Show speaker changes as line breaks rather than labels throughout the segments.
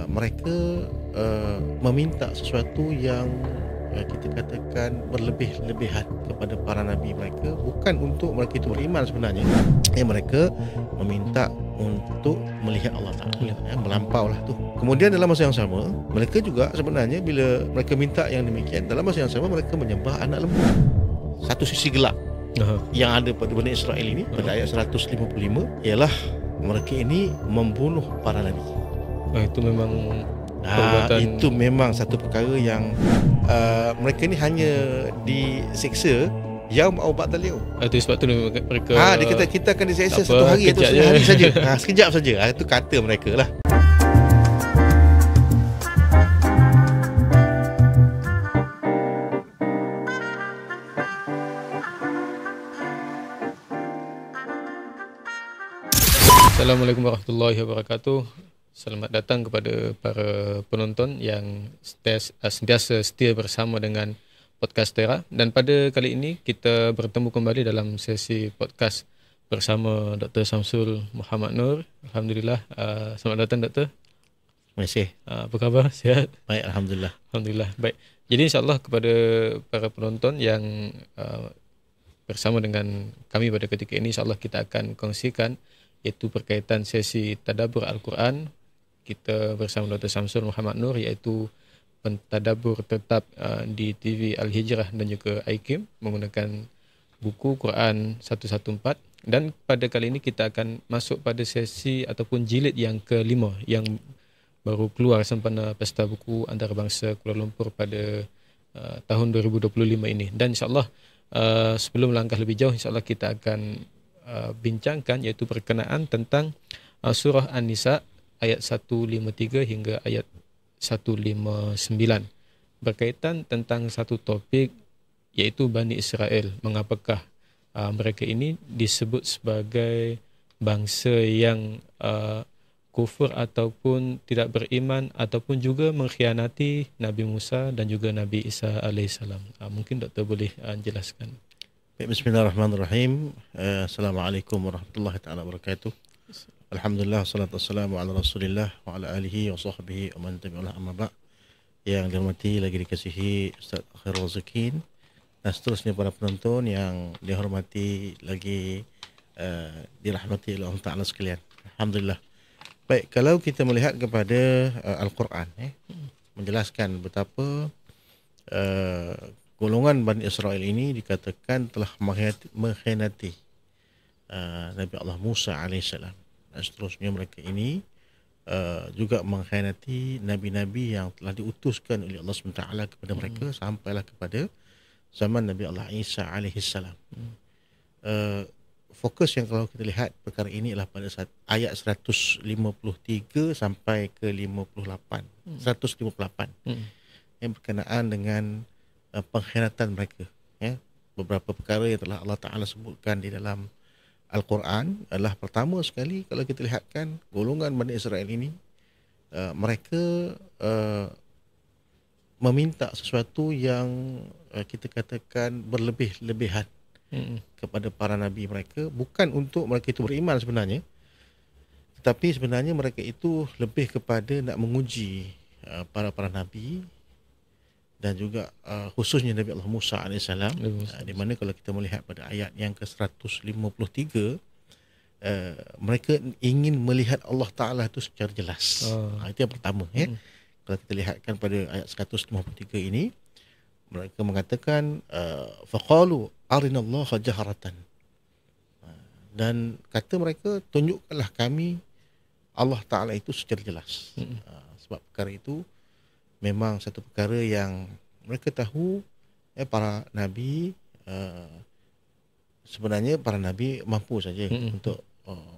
mereka meminta sesuatu yang kita katakan berlebih-lebihan kepada para nabi mereka, bukan untuk mereka itu beriman sebenarnya. Mereka meminta untuk melihat Allah Ta'ala, melampau lah tu. Kemudian dalam masa yang sama, mereka juga sebenarnya bila mereka minta yang demikian, dalam masa yang sama mereka menyembah anak lembu. Satu sisi gelap yang ada pada Bani Israel ini pada ayat 155 ialah mereka ini membunuh para nabi.
Itu memang perbuatan,
itu memang satu perkara yang mereka ni hanya disiksa yaum au ba'dal yaum.
Itu sebab tu mereka
dia kata kita akan disiksa satu hari atau sehari saja. Sekejap saja. Itu kata mereka lah.
Assalamualaikum warahmatullahi wabarakatuh. Selamat datang kepada para penonton yang sentiasa setia bersama dengan Podcast Tera. Dan pada kali ini kita bertemu kembali dalam sesi podcast bersama Dr. Samsul Muhammad Nur. Alhamdulillah. Selamat datang Dr.
Terima kasih.
Apa khabar? Sihat?
Baik, Alhamdulillah.
Alhamdulillah. Baik. Jadi insyaAllah kepada para penonton yang bersama dengan kami pada ketika ini, insyaAllah kita akan kongsikan iaitu berkaitan sesi Tadabbur Al-Quran. Kita bersama Dr. Samsul Muhammad Nur, iaitu pentadabbur tetap di TV Al-Hijrah dan juga IKIM menggunakan buku Quran 114. Dan pada kali ini kita akan masuk pada sesi ataupun jilid yang kelima yang baru keluar sempena Pesta Buku Antarabangsa Kuala Lumpur pada tahun 2025 ini. Dan insyaAllah sebelum langkah lebih jauh, insyaAllah kita akan bincangkan iaitu berkenaan tentang surah An-Nisa ayat 153 hingga ayat 159 berkaitan tentang satu topik iaitu Bani Israel. Mengapakah mereka ini disebut sebagai bangsa yang kufur ataupun tidak beriman ataupun juga mengkhianati Nabi Musa dan juga Nabi Isa alaihissalam. Mungkin Doktor boleh jelaskan.
Bismillahirrahmanirrahim. Assalamualaikum warahmatullahi taala wabarakatuh. Alhamdulillah, salatu wassalamu ala Rasulillah wa ala alihi wa sahbihi wa man tabi'ahu amma ba'. Yang dihormati lagi dikasihi Ustaz Khairul Zakin dan seterusnya para penonton yang dihormati lagi dirahmati oleh Allah Taala sekalian. Alhamdulillah. Baik, kalau kita melihat kepada Al-Quran menjelaskan betapa golongan Bani Israel ini dikatakan telah mengkhianati Nabi Allah Musa alaihissalam. Dan seterusnya mereka ini juga mengkhianati nabi-nabi yang telah diutuskan oleh Allah SWT kepada mereka sampailah kepada zaman Nabi Allah Isa alaihissalam. Fokus yang kalau kita lihat perkara ini adalah pada ayat 153 sampai ke 158 yang berkenaan dengan pengkhianatan mereka. Beberapa perkara yang telah Allah Ta'ala sebutkan di dalam Al-Quran adalah pertama sekali kalau kita lihatkan golongan Bani Israel ini mereka meminta sesuatu yang kita katakan berlebih-lebihan kepada para nabi mereka, bukan untuk mereka itu beriman sebenarnya, tetapi sebenarnya mereka itu lebih kepada nak menguji para nabi dan juga khususnya Nabi Allah Musa AS, di mana kalau kita melihat pada ayat yang ke-153 mereka ingin melihat Allah Ta'ala itu secara jelas. Itu yang pertama. Kalau kita lihatkan pada ayat 153 ini, mereka mengatakan faqalu arinallaha jaharatan, dan kata mereka, tunjukkanlah kami Allah Ta'ala itu secara jelas. Sebab perkara itu memang satu perkara yang mereka tahu para nabi sebenarnya para nabi mampu saja untuk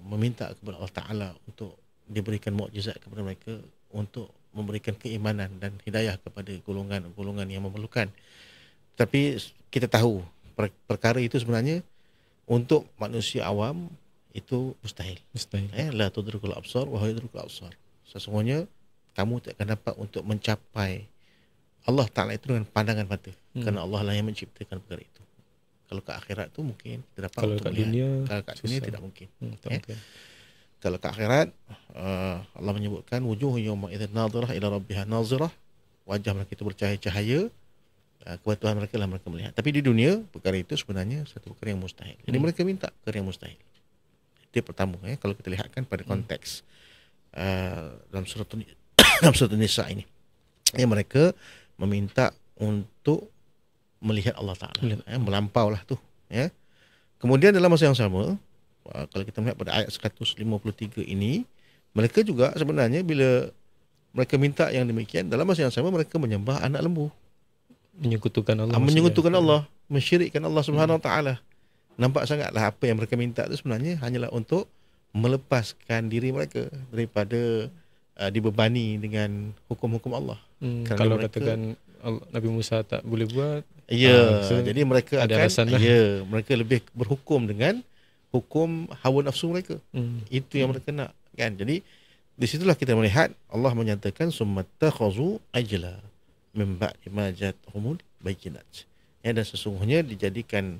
meminta kepada Allah Ta'ala untuk diberikan mukjizat kepada mereka untuk memberikan keimanan dan hidayah kepada golongan-golongan yang memerlukan. Tapi kita tahu perkara itu sebenarnya untuk manusia awam itu mustahil. La tudrikul absar wa huwa yudrikul absar. Sesungguhnya kamu tak akan dapat untuk mencapai Allah Ta'ala itu dengan pandangan mata. Kerana Allah lah yang menciptakan perkara itu. Kalau ke akhirat tu mungkin kita dapat
kalau
untuk
kat
melihat.
dunia,
kalau kat dunia tidak mungkin.
Okay.
Kalau ke akhirat, Allah menyebutkan wujuh yawma idzin nadhirah ila rabbiha nazirah, wajah mereka itu bercahaya-cahaya, kepada Tuhan mereka lah mereka melihat. Tapi di dunia perkara itu sebenarnya satu perkara yang mustahil. Jadi mereka minta perkara yang mustahil. Itu pertama, kalau kita lihatkan pada konteks dalam surah dalam surah Nisa ini, mereka meminta untuk melihat Allah Ta'ala, melampau lah tu. Kemudian dalam masa yang sama, kalau kita melihat pada ayat 153 ini, mereka juga sebenarnya bila mereka minta yang demikian, dalam masa yang sama mereka menyembah anak lembu,
menyekutukan Allah,
mensyirikkan Allah Subhanahu Wa Ta'ala. Nampak sangatlah apa yang mereka minta itu sebenarnya hanyalah untuk melepaskan diri mereka daripada dibebani dengan hukum-hukum Allah.
Kalau mereka, katakan Nabi Musa tak boleh buat,
jadi mereka
ada
akan mereka lebih berhukum dengan hukum hawa nafsu mereka. Itu yang mereka nak, kan? Jadi di situlah kita melihat Allah menyatakan summatakhazu ajla min ba'di ma ja'ahumul bayyinat. Dan sesungguhnya dijadikan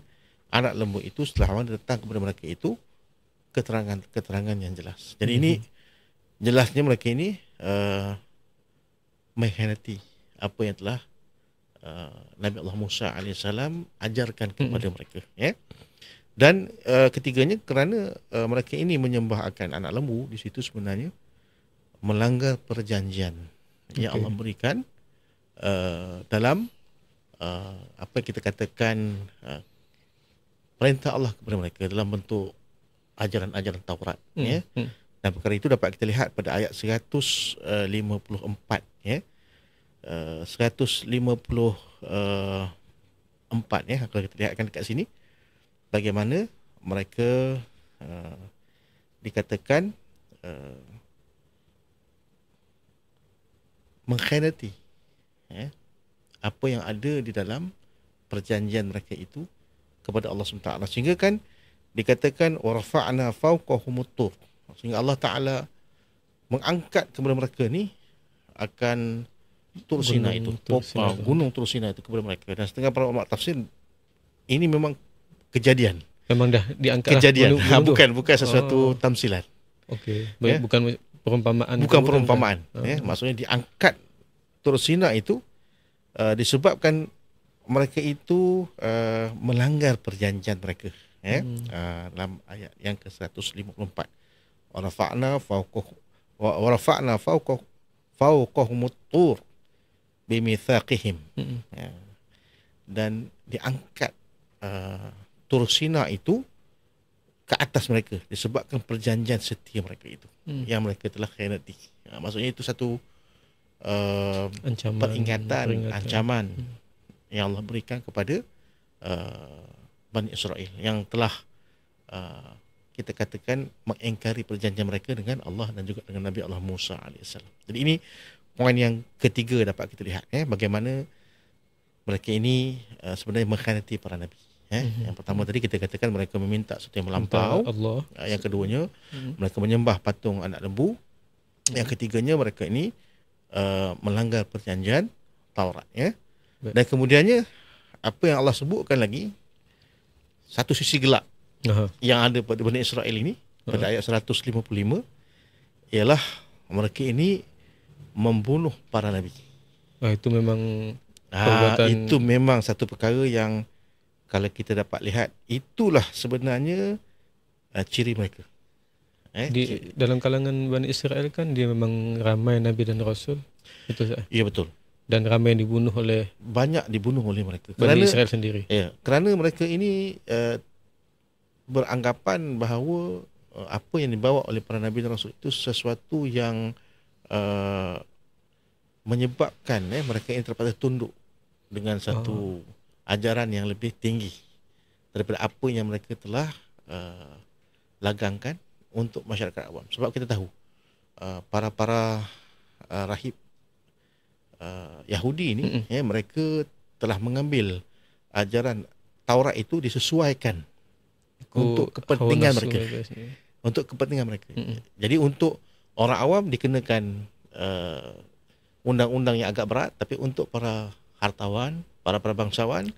anak lembu itu setelah Allah datang kepada mereka itu keterangan yang jelas. Jadi ini jelasnya mereka ini mengkhianati apa yang telah Nabi Allah Musa AS ajarkan kepada mereka. Dan ketiganya kerana mereka ini menyembah akan anak lembu, di situ sebenarnya melanggar perjanjian yang Allah berikan dalam apa kita katakan perintah Allah kepada mereka dalam bentuk ajaran-ajaran Taurat. Dan perkara itu dapat kita lihat pada ayat 154. 154 kalau kita lihatkan dekat sini, bagaimana mereka dikatakan mengkhianati apa yang ada di dalam perjanjian mereka itu kepada Allah SWT. Sehingga kan dikatakan warafa'na fawqahumut tur, sehingga Allah Ta'ala mengangkat kepada mereka ni akan Tur Sinai itu, gunung Tur Sinai itu kepada mereka. Dan setengah para ulama tafsir, ini memang kejadian.
Memang dah diangkat
kejadian, bukan sesuatu tamsilan.
Bukan perumpamaan.
Bukan perumpamaan. Maksudnya diangkat Tur Sinai itu disebabkan mereka itu melanggar perjanjian mereka. Dalam ayat yang ke-154, warafa'na fawqahumut tur bimithaqihim. Dan diangkat Tur Sinai itu ke atas mereka disebabkan perjanjian setia mereka itu yang mereka telah khianati. Maksudnya itu satu peringatan, ancaman yang Allah berikan kepada Bani Israel yang telah kita katakan mengingkari perjanjian mereka dengan Allah dan juga dengan Nabi Allah Musa AS. Jadi ini poin yang ketiga dapat kita lihat, bagaimana mereka ini sebenarnya mengkhianati para Nabi. Yang pertama tadi kita katakan mereka meminta sesuatu yang melampau Allah. Yang keduanya mereka menyembah patung anak lembu. Yang ketiganya mereka ini melanggar perjanjian Taurat. Dan kemudiannya apa yang Allah sebutkan lagi, satu sisi gelap yang ada pada Bani Israel ini pada ayat 155 ialah mereka ini membunuh para nabi.
Itu memang
itu memang satu perkara yang kalau kita dapat lihat, itulah sebenarnya ciri mereka.
Dalam kalangan Bani Israel kan dia memang ramai nabi dan rasul. Betul tak?
Ya, betul.
Dan ramai banyak dibunuh oleh mereka.
Bani
Israel sendiri.
Kerana mereka ini beranggapan bahawa apa yang dibawa oleh para nabi dan rasul itu sesuatu yang menyebabkan mereka ini terpaksa tunduk dengan satu ajaran yang lebih tinggi daripada apa yang mereka telah lagangkan untuk masyarakat awam. Sebab kita tahu para rahib Yahudi ini mereka telah mengambil ajaran Taurat itu disesuaikan untuk kepentingan mereka. Untuk kepentingan mereka. Jadi untuk orang awam dikenakan undang-undang yang agak berat, tapi untuk para hartawan, para bangsawan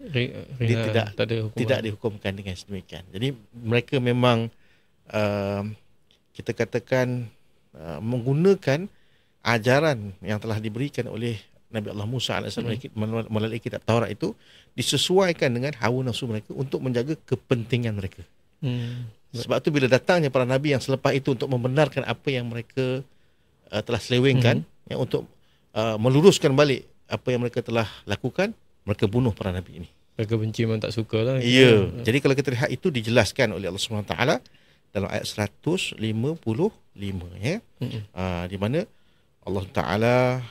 tidak dihukumkan dengan sedemikian. Jadi mereka memang kita katakan menggunakan ajaran yang telah diberikan oleh Nabi Allah Musa AS melalui kitab Taurat itu disesuaikan dengan hawa nafsu mereka untuk menjaga kepentingan mereka. Sebab tu bila datangnya para nabi yang selepas itu untuk membenarkan apa yang mereka telah selewengkan, untuk meluruskan balik apa yang mereka telah lakukan, mereka bunuh para nabi ini.
Mereka benci, memang tak suka lah.
Ya. Jadi kalau kita lihat itu dijelaskan oleh Allah SWT dalam ayat 155, ya. Di mana Allah Taala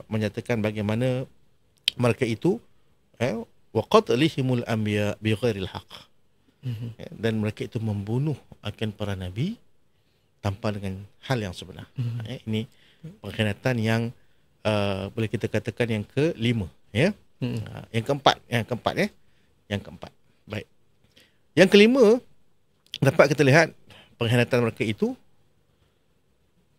menyatakan bagaimana mereka itu wa qatlihimul anbiya bighairil haqq. Dan mereka itu membunuh akan para nabi tanpa dengan hal yang sebenar. Ini pengkhianatan yang boleh kita katakan yang kelima, ya. Yang keempat. Baik. Yang kelima, dapat kita lihat pengkhianatan mereka itu,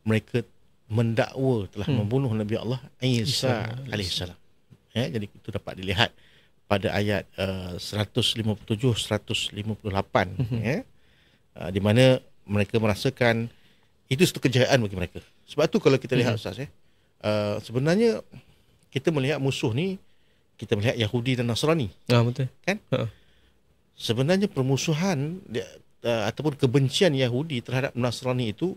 mereka mendakwa telah membunuh Nabi Allah Isa alaihissalam. Jadi itu dapat dilihat pada ayat 157-158, di mana mereka merasakan itu satu kejayaan bagi mereka. Sebab tu kalau kita lihat Ustaz, sebenarnya kita melihat musuh ni, kita melihat Yahudi dan Nasrani.
Betul.
Kan? Sebenarnya permusuhan ataupun kebencian Yahudi terhadap Nasrani itu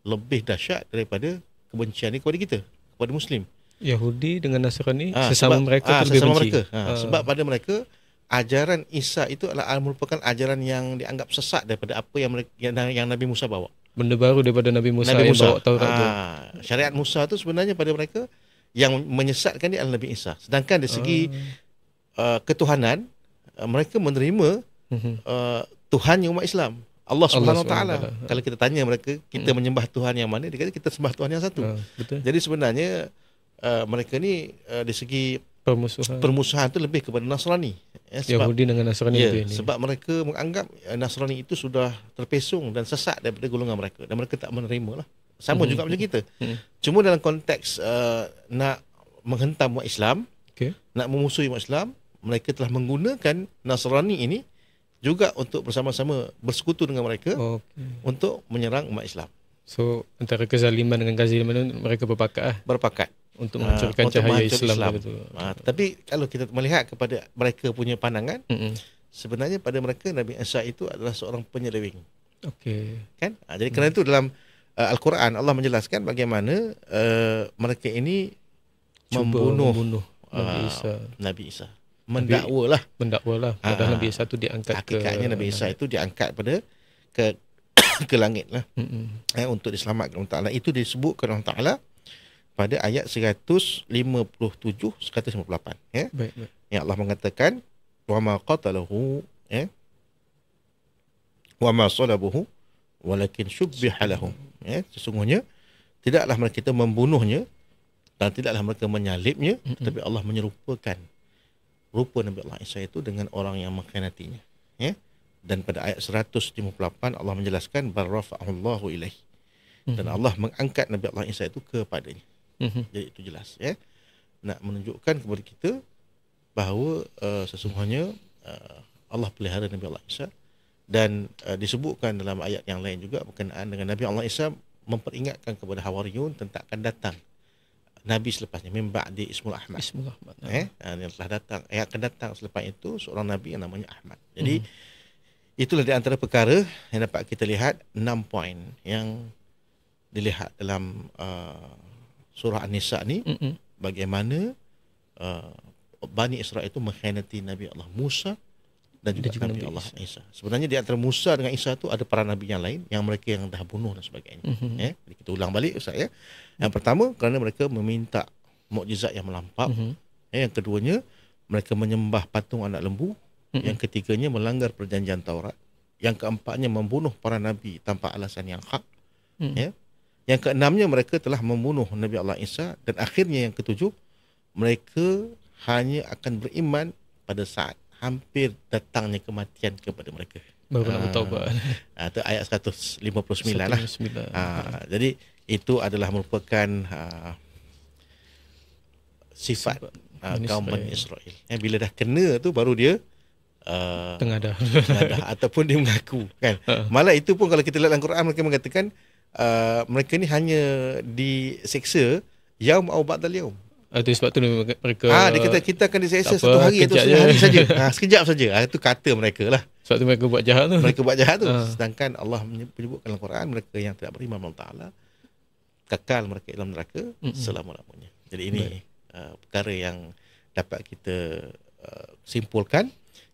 lebih dahsyat daripada kebencian ini kepada kita, kepada Muslim.
Yahudi dengan Nasrani sesama mereka lebih benci.
Sebab pada mereka ajaran Isa itu adalah merupakan ajaran yang dianggap sesat daripada apa yang Nabi Musa bawa.
Benda baru daripada Nabi Musa yang bawa Taurat tu.
Syariat Musa tu sebenarnya pada mereka yang menyesatkan dia adalah Nabi Isa. Sedangkan dari segi ketuhanan, mereka menerima Tuhannya umat Islam, Allah Subhanahu Wa Taala. Kalau kita tanya mereka, kita menyembah Tuhan yang mana, dia kata kita sembah Tuhan yang satu.
Betul.
Jadi sebenarnya mereka ni dari segi permusuhan tu lebih kepada Nasrani.
Yahudi dengan Nasrani itu ini.
Sebab mereka menganggap Nasrani itu sudah terpesong dan sesat daripada golongan mereka, dan mereka tak menerima lah. Sama juga macam kita. Cuma dalam konteks nak menghentam umat Islam, nak memusuhi umat Islam, mereka telah menggunakan Nasrani ini juga untuk bersama-sama bersekutu dengan mereka untuk menyerang umat Islam.
So antara kezaliman dengan kezaliman mereka berpakat untuk menghancurkan cahaya Islam.
Tapi kalau kita melihat kepada mereka punya pandangan, sebenarnya pada mereka Nabi Isa itu adalah seorang penyeleweng. Kan? Jadi kerana itu dalam Al-Quran Allah menjelaskan bagaimana mereka ini membunuh Nabi Isa. Mendakwalah.
Padahal Nabi Isa itu diangkat
hakikatnya Nabi Isa itu diangkat pada ke langit lah, untuk diselamatkan Allah Ta'ala. Itu disebutkan Allah Ta'ala pada ayat 157-158, ya.
Baik.
Yang Allah mengatakan wa ma qatalahu wa ma salabuhu walakin syubbiha lahum, sesungguhnya tidaklah mereka membunuhnya dan tidaklah mereka menyalibnya, tetapi Allah menyerupakan rupa Nabi Allah Isa itu dengan orang yang mengkhianatinya, ya. Dan pada ayat 158 Allah menjelaskan bal rafa'allahu ilaihi, dan Allah mengangkat Nabi Allah Isa itu kepadanya. Jadi itu jelas, ya, nak menunjukkan kepada kita bahawa sesungguhnya Allah pelihara Nabi Allah Isa. Dan disebutkan dalam ayat yang lain juga berkenaan dengan Nabi Allah Isa memperingatkan kepada Hawariyun tentang akan datang Nabi selepasnya, min ba'di Ismul Ahmad. Yang telah datang, yang akan datang selepas itu seorang Nabi yang namanya Ahmad. Jadi itulah di antara perkara yang dapat kita lihat, 6 poin yang dilihat dalam surah An-Nisa ni, bagaimana Bani Israel itu mengkhianati Nabi Allah Musa dan juga Nabi Allah Isa. Sebenarnya di antara Musa dengan Isa tu ada para nabi yang lain yang mereka yang dah bunuh dan sebagainya. Jadi kita ulang balik Ustaz, ya. Yang pertama kerana mereka meminta mukjizat yang melampau. Yang keduanya mereka menyembah patung anak lembu. Yang ketiganya melanggar perjanjian Taurat. Yang keempatnya membunuh para nabi tanpa alasan yang hak. Yang keenamnya mereka telah membunuh Nabi Allah Isa, dan akhirnya yang ketujuh mereka hanya akan beriman pada saat hampir datangnya kematian kepada mereka.
Baru nak bertaubat.
Itu ayat 159 lah. Jadi itu adalah merupakan sifat kaum Bani Israel. Bila dah kena tu baru dia
Tengadah.
ataupun dia mengaku kan. Malah itu pun kalau kita lihat dalam Quran mereka mengatakan mereka ni hanya diseksa yaum au ba'dal yaum.
Itu sebab tu mereka
dia kata kita akan diseksa satu hari atau sehari saja. Sekejap saja. Itu kata mereka lah.
Sebab tu mereka buat jahat tu.
Mereka buat jahat tu. Sedangkan Allah menyebutkan dalam Quran mereka yang tidak beriman Allah Taala kekal mereka dalam neraka selama-lamanya. Jadi ini perkara yang dapat kita simpulkan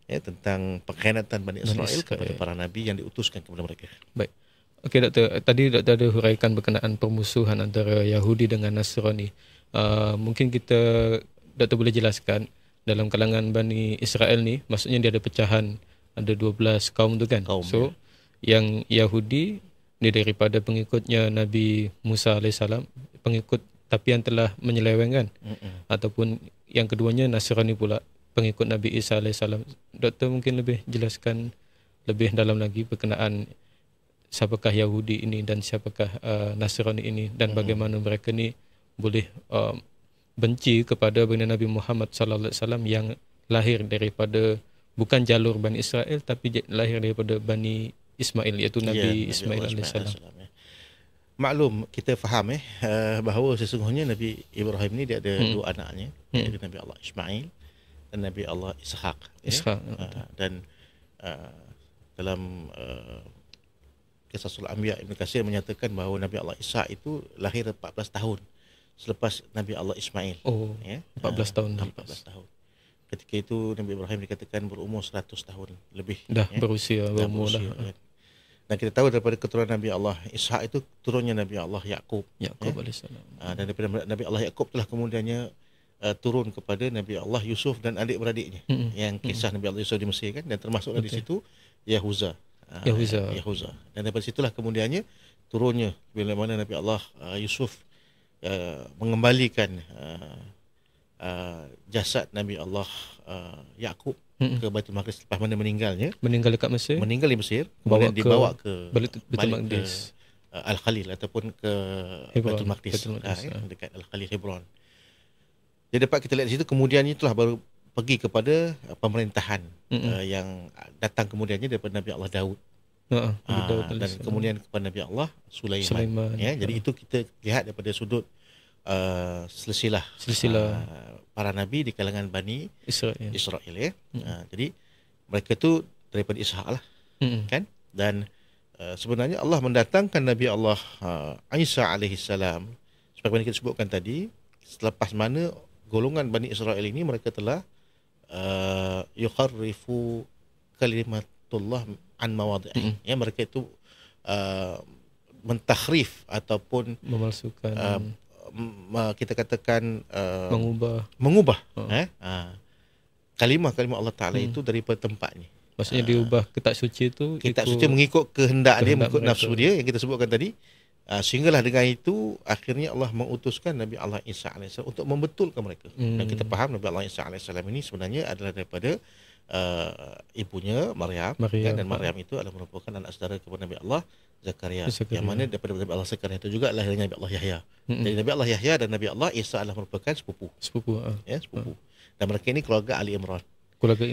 tentang pengkhianatan Bani Israel kepada para nabi yang diutuskan kepada mereka.
Baik. Okey Doktor, tadi Doktor ada huraikan berkenaan permusuhan antara Yahudi dengan Nasrani. Mungkin Doktor boleh jelaskan dalam kalangan Bani Israel ni, maksudnya dia ada pecahan, ada 12 kaum tu kan. So yang Yahudi dia daripada pengikutnya Nabi Musa AS, pengikut tapi yang telah menyeleweng kan. Ataupun yang keduanya Nasrani pula, pengikut Nabi Isa AS. Doktor mungkin lebih jelaskan lebih dalam lagi berkenaan siapakah Yahudi ini dan siapakah Nasrani ini, dan bagaimana mereka ni boleh benci kepada baginda Nabi Muhammad sallallahu alaihi wasallam yang lahir daripada bukan jalur Bani Israel tapi lahir daripada Bani Ismail, iaitu Nabi Ismail alaihi salam.
Maklum kita faham bahawa sesungguhnya Nabi Ibrahim ni dia ada dua anaknya, iaitu Nabi Allah Ismail dan Nabi Allah Ishaq. Dan dalam Qisasul Anbiya Ibn Katsir menyatakan bahawa Nabi Allah Ishaq itu lahir 14 tahun selepas Nabi Allah Ismail.
14 tahun.
14 tahun. Ketika itu Nabi Ibrahim dikatakan berumur 100 tahun lebih.
Dah berusia, berumur dah.
Dan kita tahu daripada keturunan Nabi Allah Ishaq itu turunnya Nabi Allah Yaqub.
Yaqub alaihissalam.
Dan daripada Nabi Allah Yaqub telah kemudiannya turun kepada Nabi Allah Yusuf dan adik-beradiknya. Yang kisah Nabi Allah Yusuf di Mesir kan, dan termasuklah di situ Yahuza. Yahuza. Dan daripada situlah kemudiannya turunnya bila mana Nabi Allah Yusuf mengembalikan jasad Nabi Allah Yaqub ke Baitul Maqdis lepas mana meninggalnya.
Meninggal dekat Mesir.
Meninggal di Mesir, kemudian dibawa ke
Baitul Maqdis,
Al-Khalil ataupun ke Baitul Maqdis, dekat Al-Khalil Hebron. Jadi dapat kita lihat di situ kemudian itulah baru pergi kepada pemerintahan yang datang kemudiannya daripada Nabi Allah Daud. Dan kemudian kepada Nabi Allah Sulaiman. Jadi itu kita lihat daripada sudut silsilah para nabi di kalangan Bani Israel jadi mereka tu daripada Ishaq lah kan. Dan sebenarnya Allah mendatangkan Nabi Allah Isa alaihissalam sebagaimana kita sebutkan tadi, selepas mana golongan Bani Israel ini mereka telah yukharrifu kalimatullah an mawadhi'i. Mereka itu mentakhrif ataupun
memalsukan,
kita katakan
mengubah
kalimah-kalimah Allah Ta'ala itu daripada tempatnya.
Maksudnya diubah kitab suci itu,
kitab suci mengikut kehendak dia, mengikut nafsu dia yang kita sebutkan tadi. Sehinggalah dengan itu akhirnya Allah mengutuskan Nabi Allah Isa AS untuk membetulkan mereka. Dan kita faham Nabi Allah Isa AS ini sebenarnya adalah daripada ibunya Maryam. Dan Maryam itu adalah merupakan anak saudara kepada Nabi Allah Zakaria. Yang mana daripada Nabi Allah Zakaria itu juga lahirnya Nabi Allah Yahya. Jadi Nabi Allah Yahya dan Nabi Allah Isa adalah merupakan sepupu. Sepupu. Dan mereka ini keluarga Ali Imran. Keluarga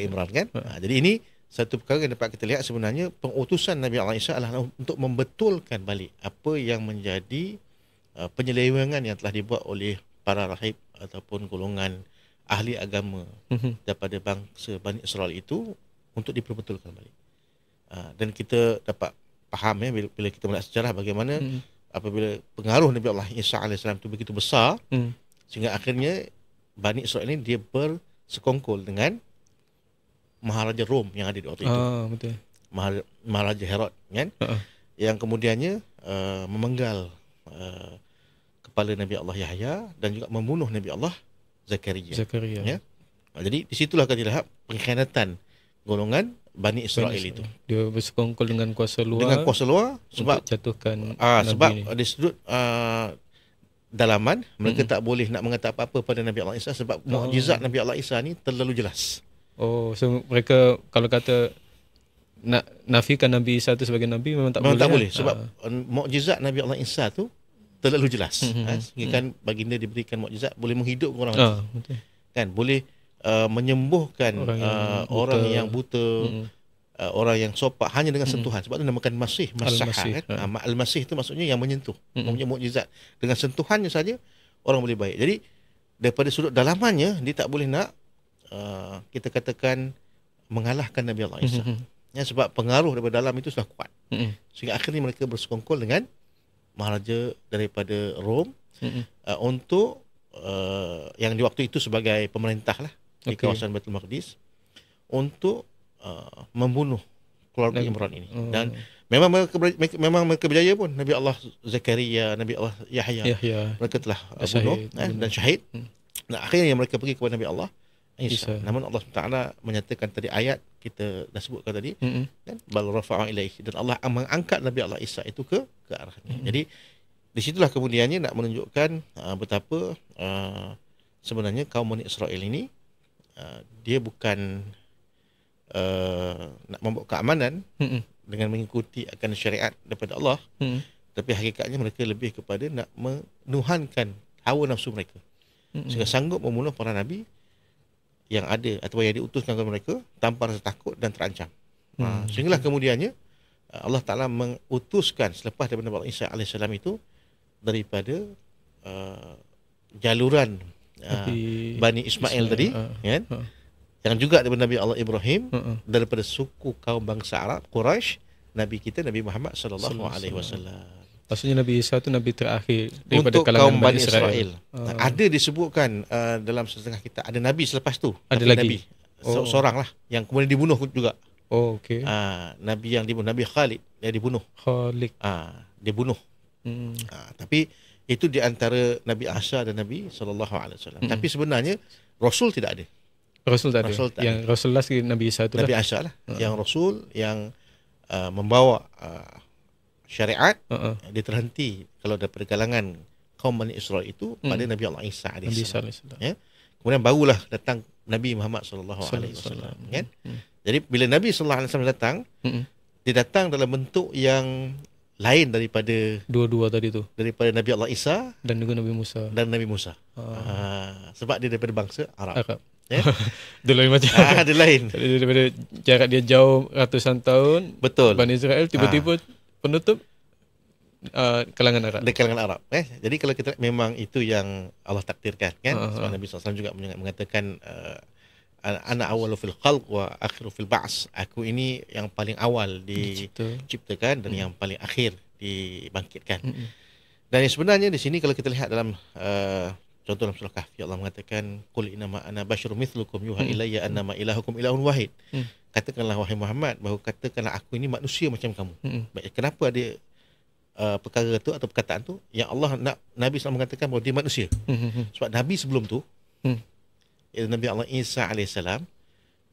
Imran kan. Jadi ini satu perkara yang dapat kita lihat sebenarnya pengutusan Nabi Allah Isa adalah untuk membetulkan balik apa yang menjadi penyelewengan yang telah dibuat oleh para rahib ataupun golongan ahli agama daripada bangsa Bani Israel itu untuk diperbetulkan balik. Dan kita dapat faham bila kita melihat sejarah bagaimana apabila pengaruh Nabi Allah Isa AS itu begitu besar sehingga akhirnya Bani Israel ini dia bersekongkol dengan Maharaja Rom yang ada di waktu itu.
Betul.
Maharaja Herod kan? Yang kemudiannya memenggal kepala Nabi Allah Yahya dan juga membunuh Nabi Allah Zakaria. Ya? Jadi disitulah kita lihat pengkhianatan golongan Bani Israel itu.
Dia bersekongkol dengan kuasa luar.
Sebab
jatuhkan
sebab di sudut dalaman mereka tak boleh nak mengatakan apa-apa pada Nabi Allah Isa sebab mukjizat Nabi Allah Isa ni terlalu jelas.
So mereka kalau kata nak nafikan Nabi Isa tu sebagai Nabi memang tak boleh.
Sebab mukjizat Nabi Allah Isa tu terlalu jelas. Sehingga kan baginda diberikan mukjizat boleh menghidupkan orang mati. Kan boleh menyembuhkan orang yang buta, orang yang sopak hanya dengan sentuhan. Sebab tu namakan Masih, Masah kan. Al-Masih itu maksudnya yang menyentuh, mempunyai mukjizat. Dengan sentuhannya saja orang boleh baik. Jadi daripada sudut dalamannya dia tak boleh nak kita katakan mengalahkan Nabi Allah Isa. Ya, sebab pengaruh daripada dalam itu sudah kuat. Sehingga akhirnya mereka bersekongkol dengan maharaja daripada Rom untuk yang di waktu itu sebagai pemerintah lah di kawasan Baitul Maqdis untuk membunuh keluarga Imran ini. Dan memang mereka berjaya pun. Nabi Allah Zakaria, Nabi Allah Yahya mereka telah bunuh dan syahid. Nah, akhirnya mereka pergi kepada Nabi Allah Isa. Namun Allah SWT menyatakan tadi ayat kita dah sebutkan tadi, kan, bal rafa'a ilaihi, dan Allah mengangkat Nabi Allah Isa itu ke arahnya. Jadi di situlah kemudiannya nak menunjukkan betapa sebenarnya kaum Bani Israel ini dia bukan nak membawa keamanan dengan mengikuti akan syariat daripada Allah, tapi hakikatnya mereka lebih kepada nak menuhankan hawa nafsu mereka, sehingga sanggup membunuh para nabi yang ada atau yang diutuskan kepada mereka tanpa rasa takut dan terancam. Sehinggalah kemudiannya Allah Ta'ala mengutuskan selepas daripada Nabi Isa AS itu daripada jaluran Bani Ismail tadi, kan? Yang juga daripada Nabi Allah Ibrahim, daripada suku kaum bangsa Arab Quraisy, Nabi kita Nabi Muhammad sallallahu alaihi wasallam.
Maksudnya Nabi Isa itu Nabi terakhir daripada
untuk
kalangan
kaum Bani Israel. Ada disebutkan dalam setengah kita ada Nabi selepas tu.
Ada lagi?
Nabi. Seorang lah yang kemudian dibunuh juga.
Oh, okey.
Nabi yang dibunuh, Nabi Khalid, dia dibunuh. Dia bunuh. Tapi itu di antara Nabi Isa dan Nabi sallallahu alaihi wasallam. Tapi sebenarnya Rasul tidak ada.
Rasul tak ada. Yang Rasulullah Nabi Isa tu
Nabi Isa lah. Yang Rasul yang membawa syariat, dia terhenti kalau daripada kalangan kaum Bani Israel itu pada Nabi Allah Isa AS. Ya. Kemudian barulah datang Nabi Muhammad sallallahu alaihi wasallam, kan? Jadi bila Nabi sallallahu alaihi wasallam datang, dia datang dalam bentuk yang lain daripada
dua-dua tadi tu.
Daripada Nabi Allah Isa
dan juga Nabi Musa.
Sebab dia daripada bangsa Arab. Ya?
Dia lain macam.
Dia lain.
Daripada jarak dia jauh ratusan tahun.
Betul.
Bani Israel tiba-tiba penutup kalangan Arab.
Dari kalangan Arab. Jadi kalau kita memang itu yang Allah takdirkan, kan? Sebab Nabi SAW juga mengatakan ana awwalu fil khalq wa akhiru fil ba's. Aku ini yang paling awal diciptakan dan yang paling akhir dibangkitkan. Dan yang sebenarnya di sini kalau kita lihat dalam contoh dalam surah Kahfi, Allah mengatakan qul innama ana basyarum mithlukum yuha ilayya annama ilahukum ilahun wahid. Katakanlah wahai Muhammad bahawa katakanlah aku ini manusia macam kamu. Baik, kenapa ada perkara tu atau perkataan tu yang Allah nak Nabi SAW mengatakan bahawa dia manusia. Sebab Nabi sebelum tu Nabi Allah Isa AS,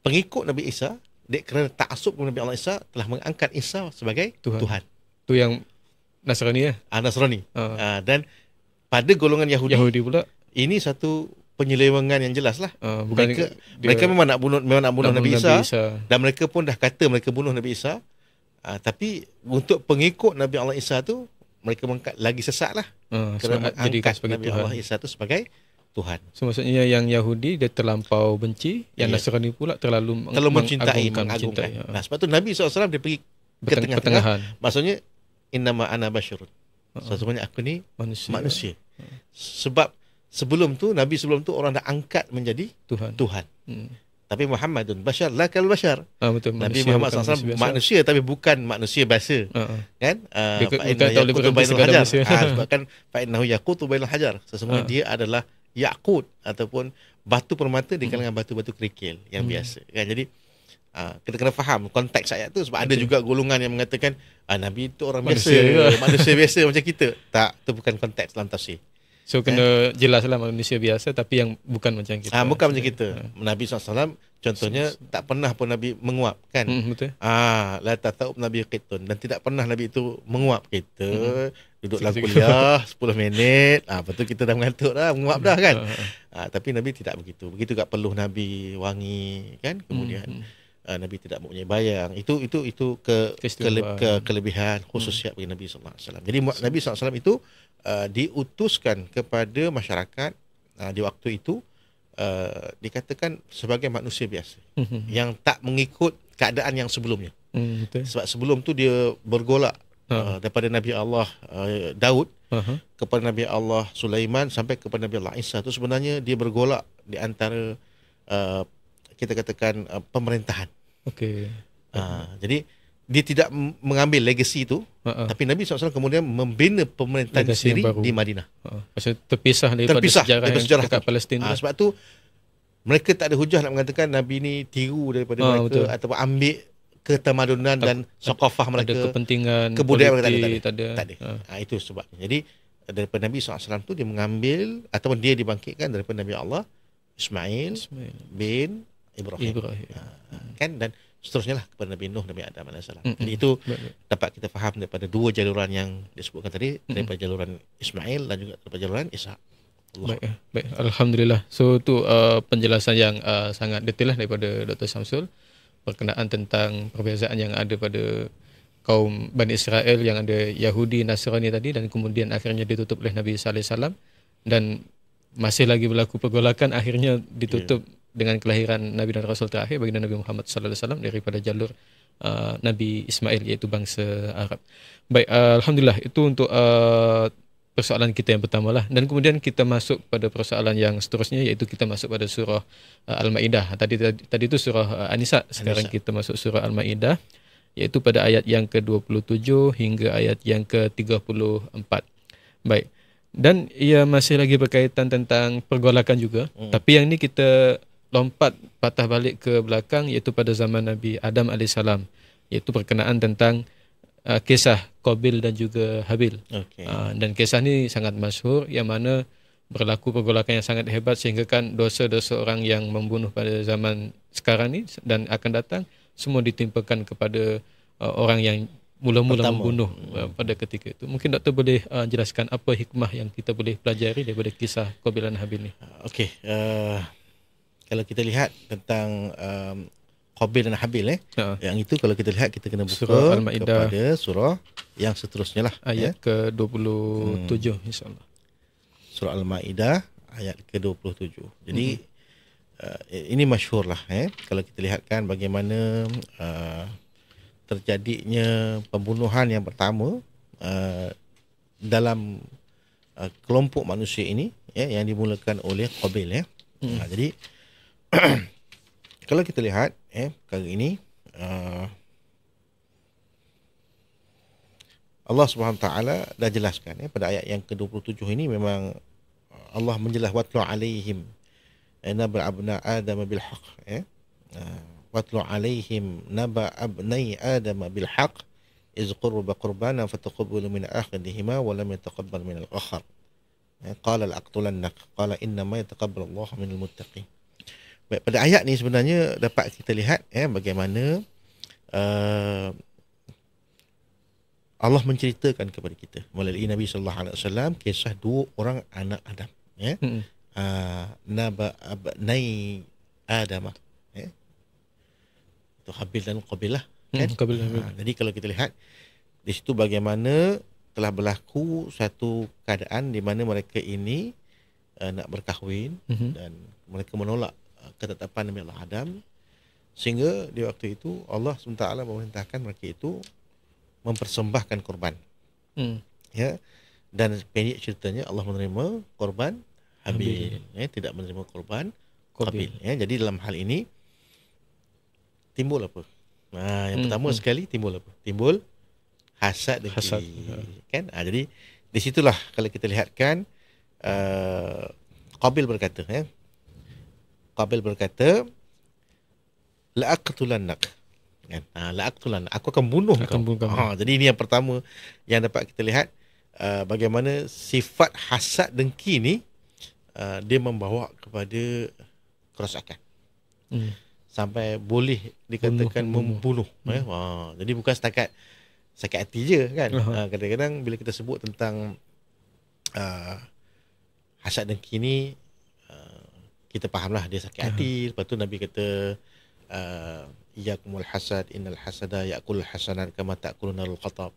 pengikut Nabi Isa, dia kerana ta'assub kepada Nabi Allah Isa telah mengangkat Isa sebagai Tuhan.
Tu yang Nasrani ya?
Nasrani. Dan pada golongan Yahudi
pula,
ini satu penyelewengan yang jelas lah.
Bukan
mereka memang nak bunuh Nabi Isa, dan mereka pun dah kata mereka bunuh Nabi Isa. Tapi untuk pengikut Nabi Allah Isa tu, mereka mengangkat lagi sesat lah. Kerana mengangkat Nabi Allah Isa tu sebagai Tuhan.
So maksudnya yang Yahudi dia terlampau benci, yang Nasrani pula terlalu
mencintai, mengagungkan. Sebab tu Nabi SAW dia pergi ke tengah-tengah. Maksudnya innama ana basyarun. Sesungguhnya aku ni manusia. Sebab sebelum tu Nabi sebelum tu orang dah angkat menjadi Tuhan. Tapi Muhammadun bashar la kal bashar.
Betul.
Nabi Muhammad SAW manusia tapi bukan manusia biasa. Kan?
Bukan tahu lebih segala manusia.
Sebab kan fa innahu yaqutu bainal hajar. Sesungguhnya dia adalah yakut ataupun batu permata di kalangan batu-batu kerikil yang biasa. Kan? Jadi kita kena faham konteks ayat tu, sebab ada juga golongan yang mengatakan Nabi itu orang biasa, manusia biasa macam kita. Tak, itu bukan konteks dalam tafsir.
So kena jelaslah manusia biasa tapi yang bukan macam kita.
Bukan macam kita. Nabi SAW contohnya tak pernah pun Nabi menguap, kan?
Betul.
La tata'ub Nabi qitun, dan tidak pernah Nabi itu menguap kita. Duduk dalam kuliah 10 minit, lepas tu kita dah mengantuk dah, menguap dah, kan? Tapi Nabi tidak begitu. Begitu juga peluh Nabi wangi, kan? Kemudian Nabi tidak mempunyai bayang. Itu kelebihan khususnya bagi Nabi SAW. Jadi Nabi SAW itu diutuskan kepada masyarakat di waktu itu dikatakan sebagai manusia biasa yang tak mengikut keadaan yang sebelumnya.
Betul.
Sebab sebelum tu dia bergolak daripada Nabi Allah Daud kepada Nabi Allah Sulaiman sampai kepada Nabi Allah Isa. Tu sebenarnya dia bergolak di antara kita katakan pemerintahan.
Okey.
Jadi dia tidak mengambil legacy itu, tapi Nabi SAW kemudian membina pemerintahan
Legasi
sendiri
yang baru
di Madinah.
Pasal terpisah daripada sejarah yang dekat Palestin.
Sebab tu mereka tak ada hujah nak mengatakan Nabi ni tiru daripada mereka
betul.
ataupun ambil ketamadunan dan sakafah mereka,
ada kepentingan
kebudayaan
politik,
mereka tak ada. Itu sebabnya. Jadi daripada Nabi SAW tu dia mengambil ataupun dia dibangkitkan daripada Nabi Allah Ismail bin Ibrahim. Kan, dan seterusnya lah kepada Nabi Nuh, Nabi Adam AS. Jadi itu dapat kita faham daripada dua jaluran yang disebutkan tadi, daripada jaluran Ismail dan juga daripada jaluran Ishak.
Baik. Alhamdulillah. So tu penjelasan yang sangat detail lah daripada Dr. Syamsul berkenaan tentang perbezaan yang ada pada kaum Bani Israel yang ada Yahudi, Nasrani tadi, dan kemudian akhirnya ditutup oleh Nabi sallallahu alaihi wasallam, dan masih lagi berlaku pergolakan, akhirnya ditutup dengan kelahiran Nabi dan Rasul terakhir baginda Nabi Muhammad sallallahu alaihi wasallam daripada jalur Nabi Ismail, iaitu bangsa Arab. Baik, alhamdulillah itu untuk persoalan kita yang pertama lah. Dan kemudian kita masuk pada persoalan yang seterusnya, iaitu kita masuk pada surah Al-Maidah. Tadi itu surah An-Nisa. Sekarang kita masuk surah Al-Maidah, iaitu pada ayat yang ke-27 hingga ayat yang ke-34. Baik. Dan ia masih lagi berkaitan tentang pergolakan juga. Tapi yang ni kita lompat patah balik ke belakang, iaitu pada zaman Nabi Adam AS, iaitu berkenaan tentang kisah Qabil dan juga Habil. Dan kisah ni sangat masyhur, yang mana berlaku pergolakan yang sangat hebat sehingga kan dosa-dosa orang yang membunuh pada zaman sekarang ni dan akan datang semua ditimpakan kepada orang yang mula-mula membunuh pada ketika itu. Mungkin doktor boleh jelaskan apa hikmah yang kita boleh pelajari daripada kisah Qabil dan Habil ni.
Okey, kalau kita lihat tentang Qabil dan Habil yang itu, kalau kita lihat kita kena buka surah Al-Maidah kepada surah yang seterusnya lah,
ayat ke-27 insya-Allah.
Surah Al-Maidah ayat ke-27. Jadi ini masyhur lah kalau kita lihatkan bagaimana terjadinya pembunuhan yang pertama dalam kelompok manusia ini yang dimulakan oleh Qabil jadi kalau kita lihat kali ini Allah Subhanahu taala dah jelaskan pada ayat yang ke-27 ini, memang Allah menjelaskan watlu alaihim naba abna adam bil haqq watlu alaihim naba abnai adam bil haqq iz qurba qurbana fataqabbala min akhadihima wa lam yataqabbal min al-akhar qala al-aqtulannak qala inna ma yataqabbalu Allah minal muttaqin. Baik, pada ayat ni sebenarnya dapat kita lihat bagaimana Allah menceritakan kepada kita melalui Nabi sallallahu alaihi wasallam kisah dua orang anak Adam naba abnai Adam itu Habil dan Qabil lah kan. Jadi kalau kita lihat di situ bagaimana telah berlaku satu keadaan di mana mereka ini nak berkahwin dan mereka menolak ketetapan Nabi Allah Adam, sehingga di waktu itu Allah SWT memerintahkan mereka itu mempersembahkan korban. Dan pendek ceritanya Allah menerima korban Habil, tidak menerima korban Qabil. Jadi dalam hal ini timbul apa? Yang pertama sekali timbul apa? Timbul hasad dengki. Kan? Jadi di situlah kalau kita lihatkan Qabil berkata Qabil berkata la'aqtulannak kan, la'aqtulannak, aku akan bunuh kau. Jadi ini yang pertama yang dapat kita lihat bagaimana sifat hasad dengki ni dia membawa kepada kerosakan sampai boleh dikatakan membunuh. Jadi bukan setakat sakit hati je kan. Kadang-kadang bila kita sebut tentang hasad dengki ni, kita fahamlah dia sakit hati. Lepas tu Nabi kata iyakumul hasad innal hasada ya'kul hasanat kama ta'kulun narul qatab.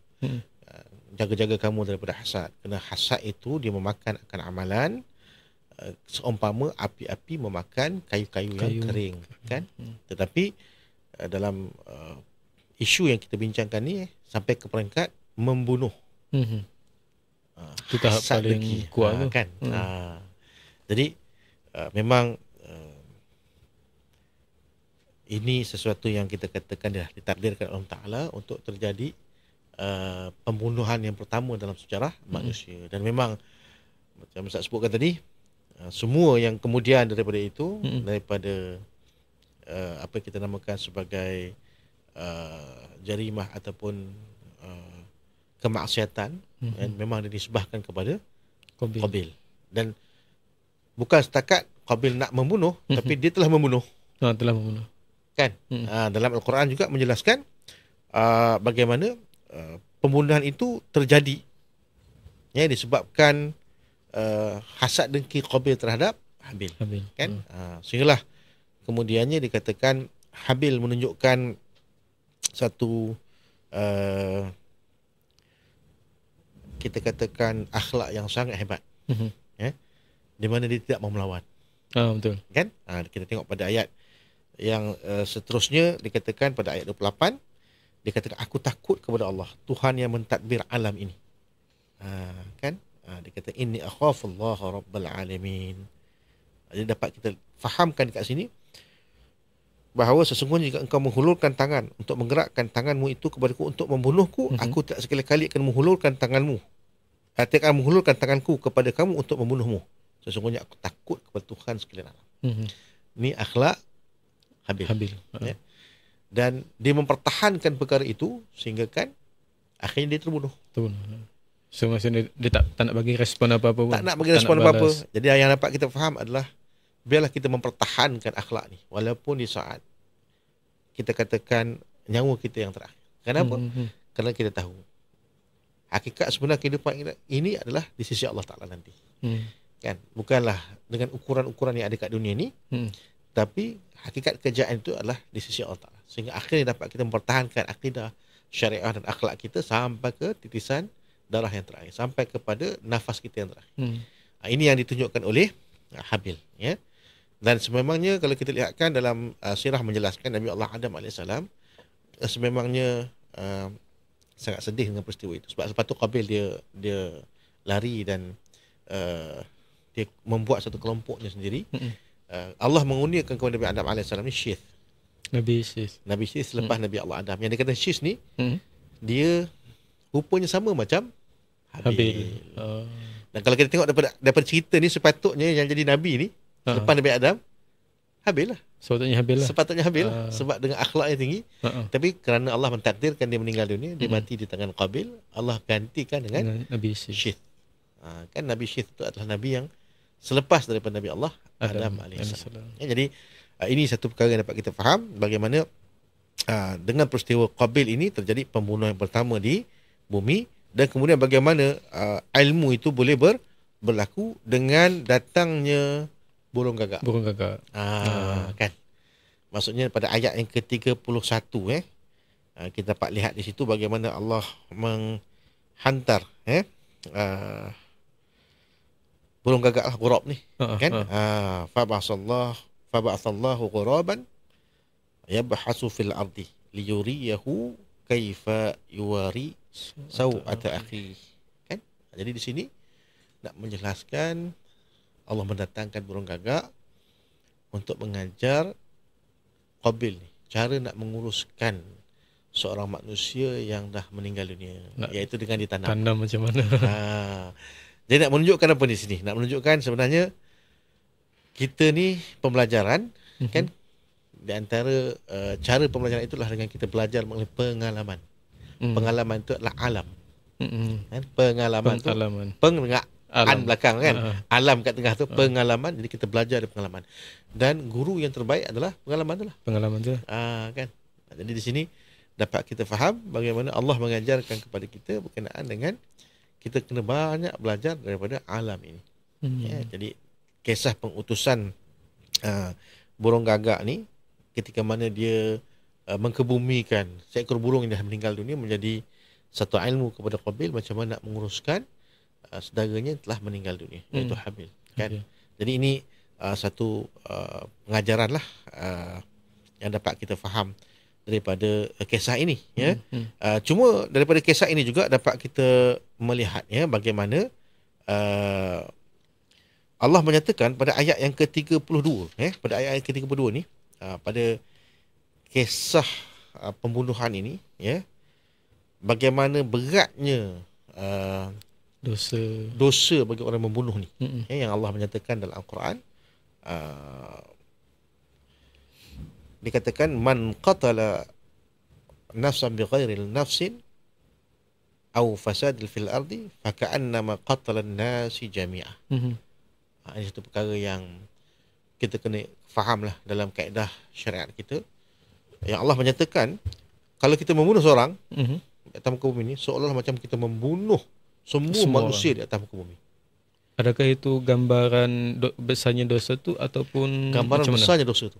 Jaga-jaga kamu daripada hasad, kerana hasad itu dia memakan akan amalan seumpama api-api memakan kayu-kayu yang kering, kan? Tetapi dalam isu yang kita bincangkan ni sampai ke peringkat membunuh.
Itu tahap paling kuat tu.
Kan? Jadi memang ini sesuatu yang kita katakan dah ditakdirkan Allah Ta'ala untuk terjadi pembunuhan yang pertama dalam sejarah manusia. Dan memang macam Ustaz sebutkan tadi, semua yang kemudian daripada itu, daripada apa yang kita namakan sebagai jarimah ataupun kemaksiatan, dan memang dinisbahkan kepada Qabil. Dan bukan setakat Qabil nak membunuh, tapi dia telah membunuh.
Telah membunuh.
Kan? Dalam Al-Quran juga menjelaskan bagaimana pembunuhan itu terjadi, ya, disebabkan hasad dengki Qabil terhadap Habil. Kan? Sehinggalah kemudiannya dikatakan Habil menunjukkan satu kita katakan akhlak yang sangat hebat, ya, di mana dia tidak mau melawan.
Betul.
Kan? Kita tengok pada ayat yang seterusnya, dikatakan pada ayat 28, dikatakan aku takut kepada Allah, Tuhan yang mentadbir alam ini. Kan? Dikatakan inni akhafullaha rabbal alamin. Jadi dapat kita fahamkan dekat sini bahawa sesungguhnya jika engkau menghulurkan tangan untuk menggerakkan tanganmu itu kepadaku untuk membunuhku, aku tak sekali-kali akan menghulurkan tanganmu. Tidak akan menghulurkan tanganku kepada kamu untuk membunuhmu. Sesungguhnya aku takut kepada Tuhan sekalian alam. Ini akhlak Habil. Ya. Dan dia mempertahankan perkara itu sehingga kan akhirnya dia terbunuh.
So maksudnya dia tak nak bagi respon apa-apa pun.
Tak nak bagi respon apa-apa. Jadi yang dapat kita faham adalah biarlah kita mempertahankan akhlak ni walaupun di saat kita katakan nyawa kita yang terakhir. Kenapa? Kerana kita tahu hakikat sebenar kehidupan ini adalah di sisi Allah Ta'ala nanti. Kan? Bukanlah dengan ukuran-ukuran yang ada kat dunia ni, tapi hakikat kerjaan itu adalah di sisi Allah Ta'ala. Sehingga akhirnya dapat kita mempertahankan akidah, syariah dan akhlak kita sampai ke titisan darah yang terakhir, sampai kepada nafas kita yang terakhir. Ini yang ditunjukkan oleh Habil, ya. Dan sememangnya kalau kita lihatkan dalam sirah menjelaskan Nabi Allah Adam AS, sememangnya sangat sedih dengan peristiwa itu. Sebab lepas tu Qabil dia lari dan dia membuat satu kelompoknya sendiri. Allah mengurniakan kepada Nabi Adam AS ni Syith. Nabi Syith selepas Nabi Allah Adam. Yang dia kata Syith ni, dia rupanya sama macam Habil. Dan kalau kita tengok daripada cerita ni, sepatutnya yang jadi Nabi ni lepas Nabi Adam, Habil lah. Sepatutnya Habil lah. Sebab dengan akhlak yang tinggi. Tapi kerana Allah mentakdirkan dia meninggal dunia, dia mati di tangan Qabil, Allah gantikan dengan Nabi Syith. Kan Nabi Syith itu adalah Nabi yang selepas daripada Nabi Allah Adam AS. Ya, jadi ini satu perkara yang dapat kita faham bagaimana dengan peristiwa Qabil ini terjadi pembunuhan yang pertama di bumi, dan kemudian bagaimana ilmu itu boleh berlaku dengan datangnya burung gagak. Kan. Maksudnya pada ayat yang ke-31 kita dapat lihat di situ bagaimana Allah menghantar burung gagak lah, ghurab ni, kan? Faba'athallahu ghuraban yabhasu fil ardi liyuriyahu kaifa yuwari sawata akhi. Kan? Jadi di sini nak menjelaskan Allah mendatangkan burung gagak untuk mengajar Qabil ni cara nak menguruskan seorang manusia yang dah meninggal dunia, iaitu dengan ditanam.
Tanam macam mana?
Jadi nak menunjukkan apa di sini? Nak menunjukkan sebenarnya kita ni pembelajaran, kan? Di antara cara pembelajaran itulah dengan kita belajar melalui pengalaman. Pengalaman itu adalah alam. Kan? Pengalaman tu dengan an belakang, kan? Alam kat tengah tu pengalaman. Jadi kita belajar dari pengalaman. Dan guru yang terbaik adalah pengalaman tu lah. Kan? Jadi di sini dapat kita faham bagaimana Allah mengajarkan kepada kita berkenaan dengan kita kena banyak belajar daripada alam ini. Ya, jadi kisah pengutusan burung gagak ni, ketika mana dia mengkebumikan seekor burung yang dah meninggal dunia, menjadi satu ilmu kepada Qabil macam mana nak menguruskan saudaranya yang telah meninggal dunia, iaitu Habil, kan? Jadi ini satu pengajaran lah yang dapat kita faham daripada kisah ini, ya. Cuma daripada kisah ini juga dapat kita melihat, ya, bagaimana Allah menyatakan pada ayat yang ke-32, pada ayat yang ke-32 ni, pada kisah pembunuhan ini, ya, bagaimana beratnya dosa bagi orang membunuh ni, yang Allah menyatakan dalam Al-Quran. Dikatakan man qatala nafsan bighairi nafsin aw fasad fil ardi faka'annama qatala an-nasi jami'ah. Ini satu perkara yang kita kena fahamlah dalam kaedah syariat kita, yang Allah menyatakan kalau kita membunuh seorang di atas muka bumi ni, seolah macam kita membunuh semua manusia di atas muka bumi.
Adakah itu gambaran besarnya dosa tu ataupun
gambaran besarnya dosa tu?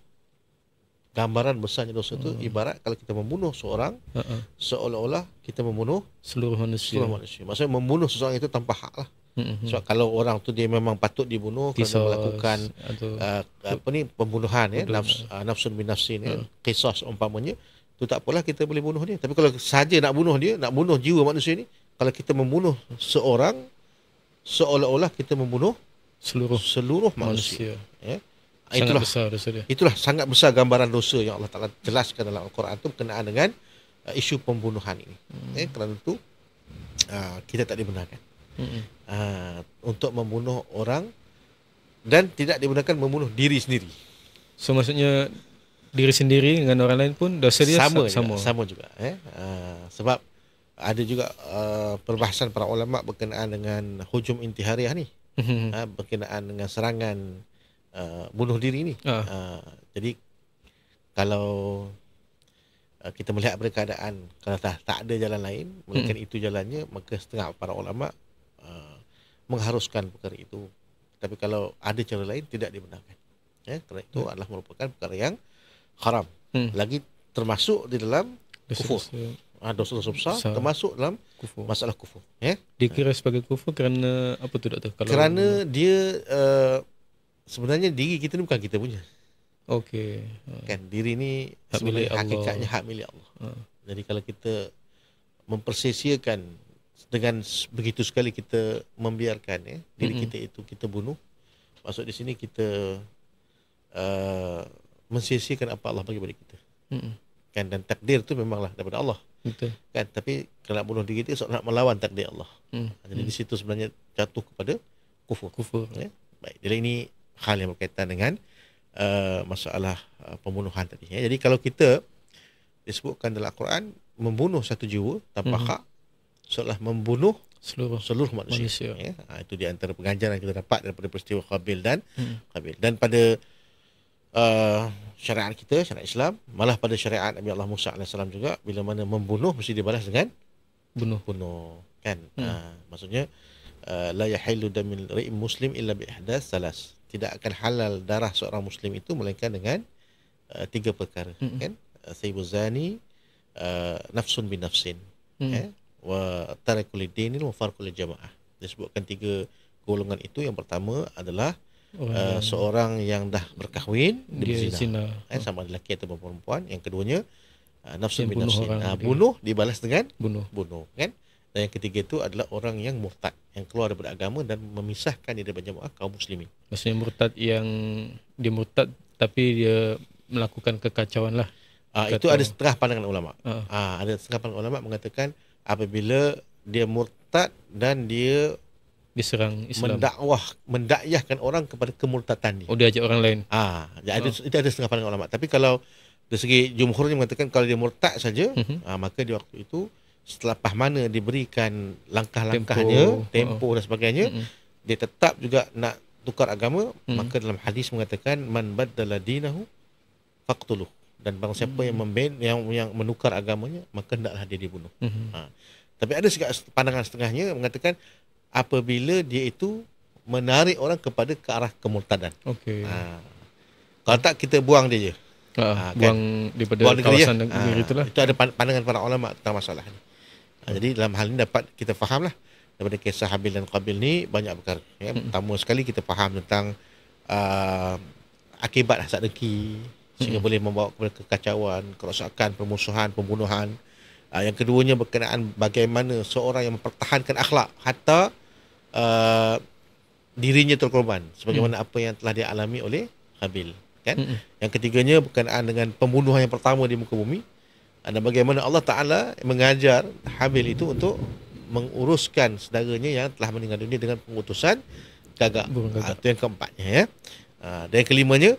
Gambaran besarnya dosa tu ibarat kalau kita membunuh seorang, seolah-olah kita membunuh
seluruh manusia.
Maksudnya membunuh seseorang itu tanpa hak lah. Sebab kalau orang tu dia memang patut dibunuh kerana melakukan pembunuhan, nafsun bin nafsin, qisas umpamanya, tu tak apalah, kita boleh bunuh dia. Tapi kalau saja nak bunuh dia, nak bunuh jiwa manusia ni, kalau kita membunuh seorang, seolah-olah kita membunuh seluruh manusia. Ya.
Sangat besar dosa dia.
Itulah sangat besar gambaran dosa yang Allah Ta'ala jelaskan dalam Al-Quran tu berkenaan dengan isu pembunuhan ini. Kerana itu kita tak dibenarkan untuk membunuh orang, dan tidak dibenarkan membunuh diri sendiri.
So maksudnya diri sendiri dengan orang lain pun dosa dia
sama juga. Sebab ada juga perbahasan para ulama berkenaan dengan hujum intihariah ni, berkenaan dengan serangan bunuh diri ni. Jadi kalau kita melihat pada keadaan kalau tak ada jalan lain melainkan itu jalannya, maka setengah para ulama mengharuskan perkara itu. Tapi kalau ada cara lain, tidak dibenarkan. Kerana itu adalah merupakan perkara yang haram. Lagi termasuk di dalam kufur. Dosa-dosa besar termasuk dalam masalah kufur.
Dikira sebagai kufur kerana apa tu, doktor?
Kerana dia sebenarnya diri kita ni bukan kita punya.
Okey.
Kan diri ni sebenarnya hakikatnya hak milik Allah. Jadi kalau kita mempersia-siakan dengan begitu sekali, kita membiarkan diri kita itu kita bunuh, maksud di sini kita mensia-siakan apa Allah bagi pada kita. Kan, dan takdir tu memanglah daripada Allah.
Betul.
Kan, tapi kalau nak bunuh diri kita seolah nak melawan takdir Allah. Jadi di situ sebenarnya jatuh kepada kufur. Baik, jadi ini hal yang berkaitan dengan masalah pembunuhan tadi. Jadi kalau kita disebutkan dalam Al-Quran membunuh satu jiwa tanpa hak, seolah membunuh seluruh manusia. Itu di antara pengajaran yang kita dapat daripada peristiwa Qabil dan Qabil. Dan pada syariat kita, syariat Islam, malah pada syariat Nabi Allah Musa AS juga, bila mana membunuh mesti dibalas dengan bunuh. Kan? Maksudnya la yahillu damil ri'im muslim illa bi ihdas salas. Tidak akan halal darah seorang muslim itu melainkan dengan 3 perkara. Kan? Sayyibuz zani, nafsun bin nafsin, wa tarakul dinil wa farqul jamaah. Disebutkan 3 golongan itu. Yang pertama adalah seorang yang dah berkahwin dia berzina, sama lelaki atau perempuan. Yang keduanya nafsun bin nafsin, bunuh dibalas dengan bunuh. Kan? Dan yang ketiga itu adalah orang yang murtad, yang keluar daripada agama dan memisahkan diri daripada jemaah kaum muslimin.
Maksudnya murtad yang dia murtad tapi dia melakukan kekacauan lah.
Itu ada setengah pandangan ulama. Ada setengah pandangan ulama mengatakan apabila dia murtad dan dia
diserang Islam,
mendakwahkan orang kepada kemurtadan dia.
Dia ajak orang lain.
Itu ada setengah pandangan ulama. Tapi kalau dari segi jumhurnya mengatakan kalau dia murtad saja, maka di waktu itu selepas mana diberikan langkah-langkahnya, tempoh dan sebagainya, dia tetap juga nak tukar agama, maka dalam hadis mengatakan man baddala dinahu faqtuluh. Dan barang siapa yang menukar agamanya, maka hendaklah dia dibunuh. Tapi ada pandangan setengahnya mengatakan apabila dia itu menarik orang kepada ke arah kemurtadan. Kalau tak, kita buang dia je.
Buang daripada kawasan negeri itulah.
Itu ada pandangan para ulama tentang masalah ni. Jadi dalam hal ini dapat kita fahamlah daripada kisah Habil dan Qabil ni banyak perkara. Pertama sekali kita faham tentang akibat hasad dengki, sehingga boleh membawa kepada kekacauan, kerosakan, permusuhan, pembunuhan. Yang keduanya berkenaan bagaimana seorang yang mempertahankan akhlak hatta dirinya terkorban, sebagaimana apa yang telah dialami oleh Habil, kan? Yang ketiganya berkenaan dengan pembunuhan yang pertama di muka bumi, dan bagaimana Allah Ta'ala mengajar Habil itu untuk menguruskan saudaranya yang telah meninggal dunia dengan pengutusan gagak. Itu yang keempatnya, ya. Dan yang kelimanya,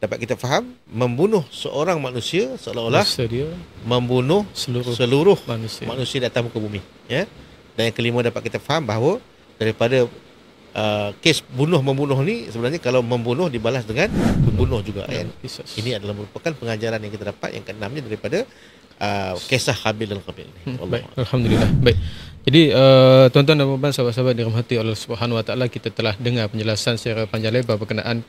dapat kita faham, membunuh seorang manusia seolah-olah
dia
membunuh seluruh manusia di atas muka bumi, ya. Dan yang kelima, dapat kita faham bahawa daripada kes bunuh-membunuh ni, sebenarnya kalau membunuh dibalas dengan bunuh juga, ya. Ini adalah merupakan pengajaran yang kita dapat yang keenamnya daripada kisah Habil dan Qabil ni.
Baik, alhamdulillah. Baik. Jadi tuan-tuan dan puan, sahabat-sahabat dirahmati Allah Subhanahu Wa Taala, kita telah dengar penjelasan secara panjang lebar berkenaan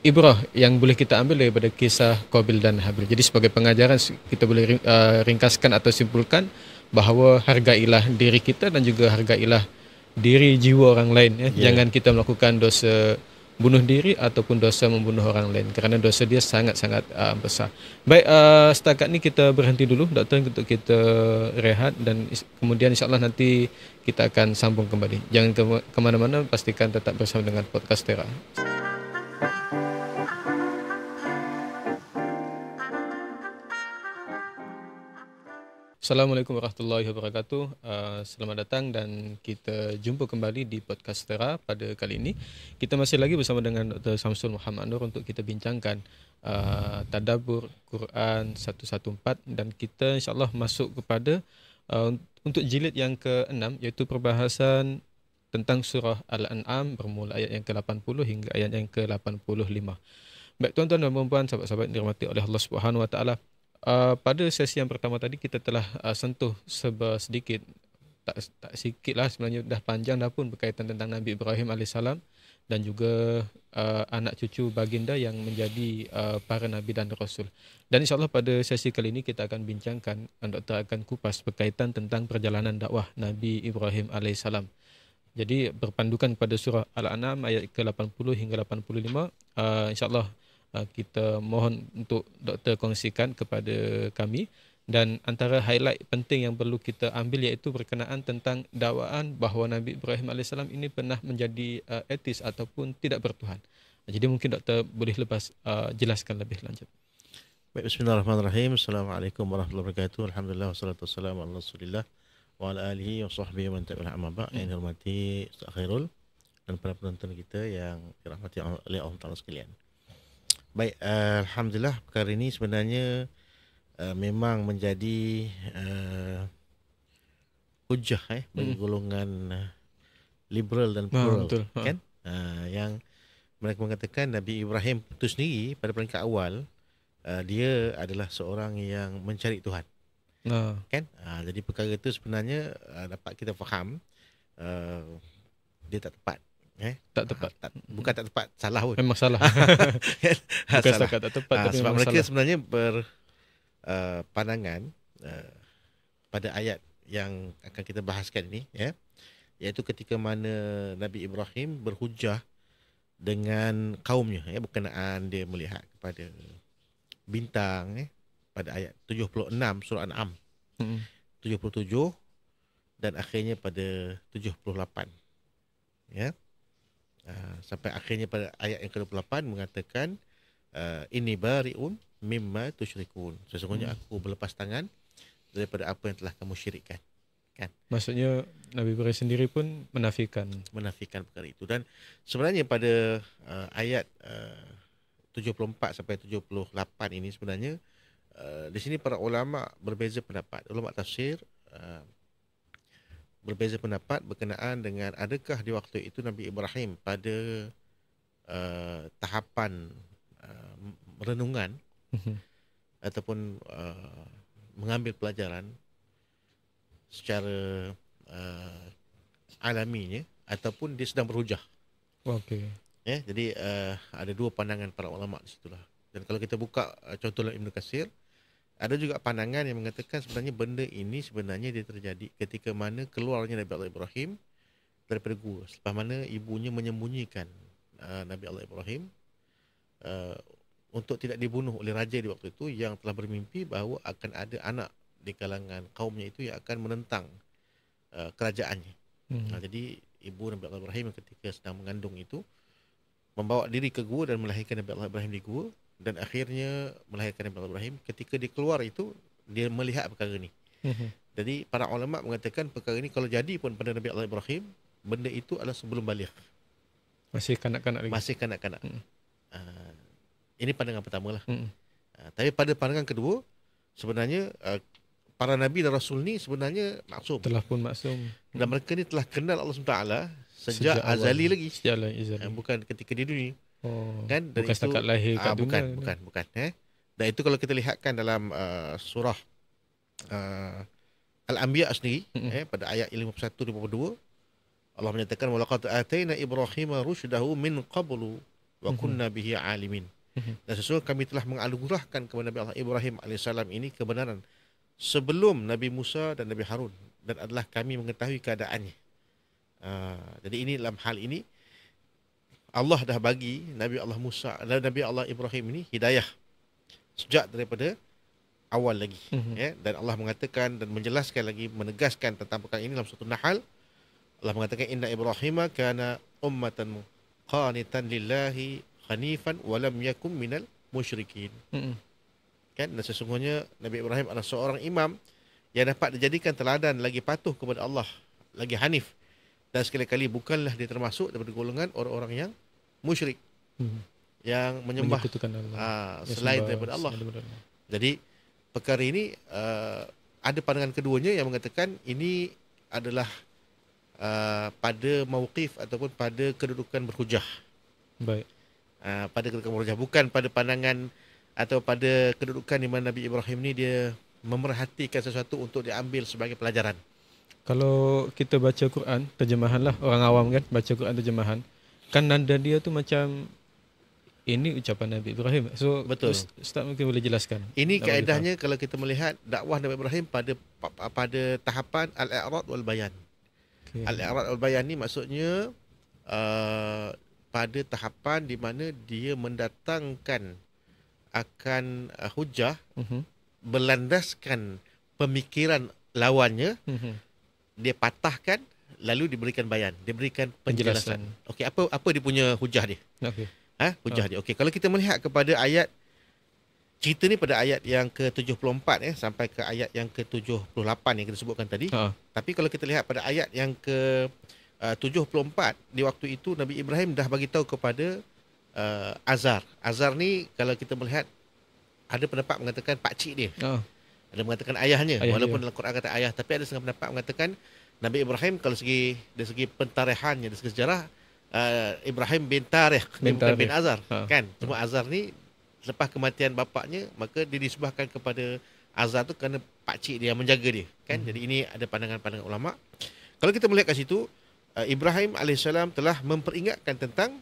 ibrah yang boleh kita ambil daripada kisah Qabil dan Habil. Jadi sebagai pengajaran, kita boleh ringkaskan atau simpulkan bahawa hargailah diri kita dan juga hargailah diri jiwa orang lain, ya. Jangan kita melakukan dosa bunuh diri ataupun dosa membunuh orang lain, kerana dosa dia sangat-sangat besar. Baik, setakat ni kita berhenti dulu, Doktor, untuk kita rehat, dan kemudian insyaAllah nanti kita akan sambung kembali. Jangan ke mana-mana, pastikan tetap bersama dengan Podcast Tera. Assalamualaikum warahmatullahi wabarakatuh. Selamat datang dan kita jumpa kembali di Podcast Tera. Pada kali ini kita masih lagi bersama dengan Dr. Samsul Muhammad Nur untuk kita bincangkan tadabbur Quran 114, dan kita insyaAllah masuk kepada untuk jilid yang ke-6, iaitu perbahasan tentang surah Al-An'am bermula ayat yang ke-80 hingga ayat yang ke-85. Baik tuan-tuan dan puan-puan, sahabat-sahabat yang dirahmati oleh Allah Subhanahu Wa Taala, pada sesi yang pertama tadi kita telah sentuh sedikit, tak sikit lah sebenarnya, dah panjang dah pun, berkaitan tentang Nabi Ibrahim AS dan juga anak cucu baginda yang menjadi para Nabi dan Rasul. Dan insyaAllah pada sesi kali ini kita akan bincangkan, Doktor akan kupas berkaitan tentang perjalanan dakwah Nabi Ibrahim AS. Jadi berpandukan pada surah Al-An'am ayat ke-80 hingga 85, insyaAllah kita mohon untuk Doktor kongsikan kepada kami, dan antara highlight penting yang perlu kita ambil iaitu berkenaan tentang dakwaan bahawa Nabi Ibrahim AS ini pernah menjadi ateis ataupun tidak bertuhan. Jadi mungkin Doktor boleh jelaskan lebih lanjut.
Baik, bismillahirrahmanirrahim. Assalamualaikum warahmatullahi wabarakatuh. Alhamdulillah wassalatu wassalamu ala Rasulillah wa ala alihi wa sahbihi wa man tabi'ahum amma ba'd. Yang dihormati Ustaz Khairul dan para penonton kita yang dirahmati oleh Allah Taala sekalian. Baik, alhamdulillah perkara ini sebenarnya memang menjadi hujah bagi golongan liberal dan plural, kan? Yang mereka mengatakan Nabi Ibrahim itu sendiri pada peringkat awal dia adalah seorang yang mencari Tuhan, kan? Jadi perkara itu sebenarnya dapat kita faham dia tak tepat.
Tak tepat.
Bukan tak tepat, salah pun.
Memang salah. Bukan salah. Tak tepat, tapi
sebab mereka
salah.
Sebenarnya berpandangan pada ayat yang akan kita bahaskan ini, ya, iaitu ketika mana Nabi Ibrahim berhujah dengan kaumnya, berkenaan dia melihat kepada bintang, pada ayat 76 surah An'am 77 dan akhirnya pada 78, ya. Sampai akhirnya pada ayat yang ke-28 mengatakan inni bari'un mimma tusyrikun, sesungguhnya aku berlepas tangan daripada apa yang telah kamu syirikkan, kan? Maksudnya
Nabi Ibrahim sendiri pun menafikan
perkara itu. Dan sebenarnya pada ayat 74 sampai 78 ini sebenarnya di sini para ulama berbeza pendapat. Ulama tafsir berbeza pendapat berkenaan dengan adakah di waktu itu Nabi Ibrahim pada tahapan renungan ataupun mengambil pelajaran secara alaminya, ataupun dia sedang berhujah.
Okey.
Ya, jadi ada dua pandangan para ulama di situlah. Dan kalau kita buka contoh dalam Ibnu Katsir, ada juga pandangan yang mengatakan sebenarnya benda ini sebenarnya dia terjadi ketika mana keluarnya Nabi Allah Ibrahim daripada gua, selepas mana ibunya menyembunyikan Nabi Allah Ibrahim untuk tidak dibunuh oleh raja di waktu itu yang telah bermimpi bahawa akan ada anak di kalangan kaumnya itu yang akan menentang kerajaannya. Jadi ibu Nabi Allah Ibrahim ketika sedang mengandung itu membawa diri ke gua dan melahirkan Nabi Allah Ibrahim di gua, dan akhirnya melahirkan Nabi Allah Ibrahim. Ketika dia keluar itu, dia melihat perkara ni. Jadi para ulama mengatakan perkara ini kalau jadi pun pada Nabi Allah Ibrahim, benda itu adalah sebelum balik.
Masih kanak-kanak lagi.
Masih kanak-kanak. Ini pandangan pertama lah. Tapi pada pandangan kedua, sebenarnya para Nabi dan Rasul ni sebenarnya maksum.
Telah pun maksum.
Dan mereka ni telah kenal Allah SWT sejak azali lagi.
Sejak azali.
Bukan ketika di dunia.
Kan? Bukan setakat lahir kat dunia.
Bukan. Dan itu kalau kita lihatkan dalam surah Al-Anbiya sendiri, pada ayat 51-52, Allah menyatakan walaqad atayna Ibrahima rusydahu min qablu wa kunna bihi alimin. Dan sesungguhnya kami telah menganugerahkan kepada Nabi Allah Ibrahim alaihissalam ini kebenaran sebelum Nabi Musa dan Nabi Harun, dan adalah kami mengetahui keadaannya. Jadi ini dalam hal ini Allah dah bagi Nabi Allah Musa dan Nabi Allah Ibrahim ini hidayah sejak daripada awal lagi. Dan Allah mengatakan dan menjelaskan lagi, menegaskan tentang perkara ini dalam surah Nahl. Allah mengatakan inna Ibrahima kana ummatan qanitan lillahi hanifan wa lam yakum minal musyrikin. Kan, dan sesungguhnya Nabi Ibrahim adalah seorang imam yang dapat dijadikan teladan, lagi patuh kepada Allah, lagi hanif, dan sekali-kali bukanlah dia termasuk daripada golongan orang-orang yang musyrik, yang menyembah selain daripada Allah. Jadi perkara ini ada pandangan keduanya yang mengatakan ini adalah pada mauqif ataupun pada kedudukan berhujah.
Baik.
Pada kedudukan berhujah, bukan pada pandangan atau pada kedudukan di mana Nabi Ibrahim ni dia memerhatikan sesuatu untuk diambil sebagai pelajaran.
Kalau kita baca Quran, terjemahan lah, orang awam kan, baca Quran terjemahan, kan nada dia tu macam ini ucapan Nabi Ibrahim. So
betul.
Ustaz mungkin boleh jelaskan.
Ini kaedahnya kalau kita melihat dakwah Nabi Ibrahim pada tahapan al-i'rad wal bayan. Al-i'rad wal bayan ni maksudnya pada tahapan di mana dia mendatangkan akan hujah berlandaskan pemikiran lawannya, dia patahkan lalu diberikan bayan, diberikan penjelasan. Okey, apa dia punya hujah dia?
Okey.
Hujah dia. Okey, kalau kita melihat kepada ayat cerita ni pada ayat yang ke-74 sampai ke ayat yang ke-78 yang kita sebutkan tadi. Tapi kalau kita lihat pada ayat yang ke-74, di waktu itu Nabi Ibrahim dah bagi tahu kepada Azar. Azar ni kalau kita melihat ada pendapat mengatakan pakcik dia. Ada mengatakan ayahnya, walaupun dalam Quran kata ayah, tapi ada setengah pendapat mengatakan Nabi Ibrahim kalau dari segi pentarihannya, dari segi sejarah, Ibrahim bin Tarikh, bukan bin Azar, kan? Cuma Azar ni selepas kematian bapaknya, maka dia disebahkan kepada Azar tu kerana pakcik dia yang menjaga dia, kan? Jadi ini ada pandangan-pandangan ulama. Kalau kita melihat kat situ, Ibrahim AS telah memperingatkan tentang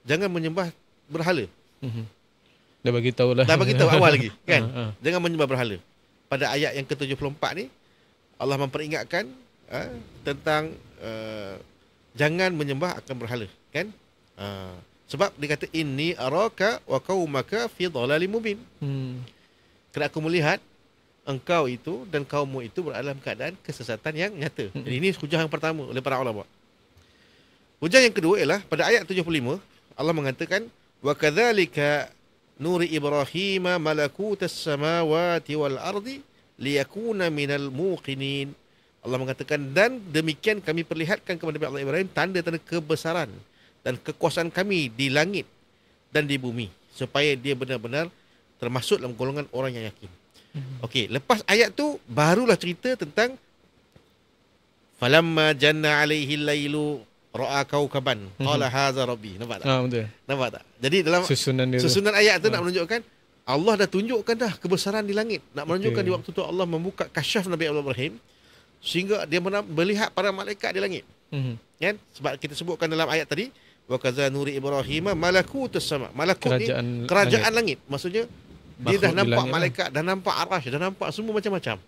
jangan menyembah berhala.
Dah bagi tahu lah.
Dah bagi tahu awal lagi, kan? Jangan menyembah berhala. Pada ayat yang ke-74 ni, Allah memperingatkan tentang jangan menyembah akan berhala, kan? Sebab dia kata inni araka wa qaumaka fi dhalalim mubin. Kerana aku melihat engkau itu dan kaummu itu berada dalam keadaan kesesatan yang nyata. Jadi ini hujah yang pertama oleh para ulama. Hujah yang kedua ialah pada ayat 75, Allah mengatakan wa kadzalika nuri Ibrahim malakutas samawati wal ardi liyakuna minal muqinin. Allah mengatakan dan demikian kami perlihatkan kepada Nabi Allah Ibrahim tanda-tanda kebesaran dan kekuasaan kami di langit dan di bumi supaya dia benar-benar termasuk dalam golongan orang yang yakin. Okey, lepas ayat tu barulah cerita tentang falamma janna alaihi lailu ra'a kaukaban qala hadza rabbi. Nampak tak?
Betul.
Nampak tak? Jadi dalam susunan ayat tu nak menunjukkan Allah dah tunjukkan dah kebesaran di langit. Nak menunjukkan di waktu tu Allah membuka kasyaf Nabi Allah Ibrahim sehingga dia melihat para malaikat di langit. Kan? Sebab kita sebutkan dalam ayat tadi wa kaza nuri Ibrahim malakutus sama. Malakut kerajaan langit. Maksudnya dia dah nampak malaikat, dah nampak arasy, dah nampak semua macam-macam.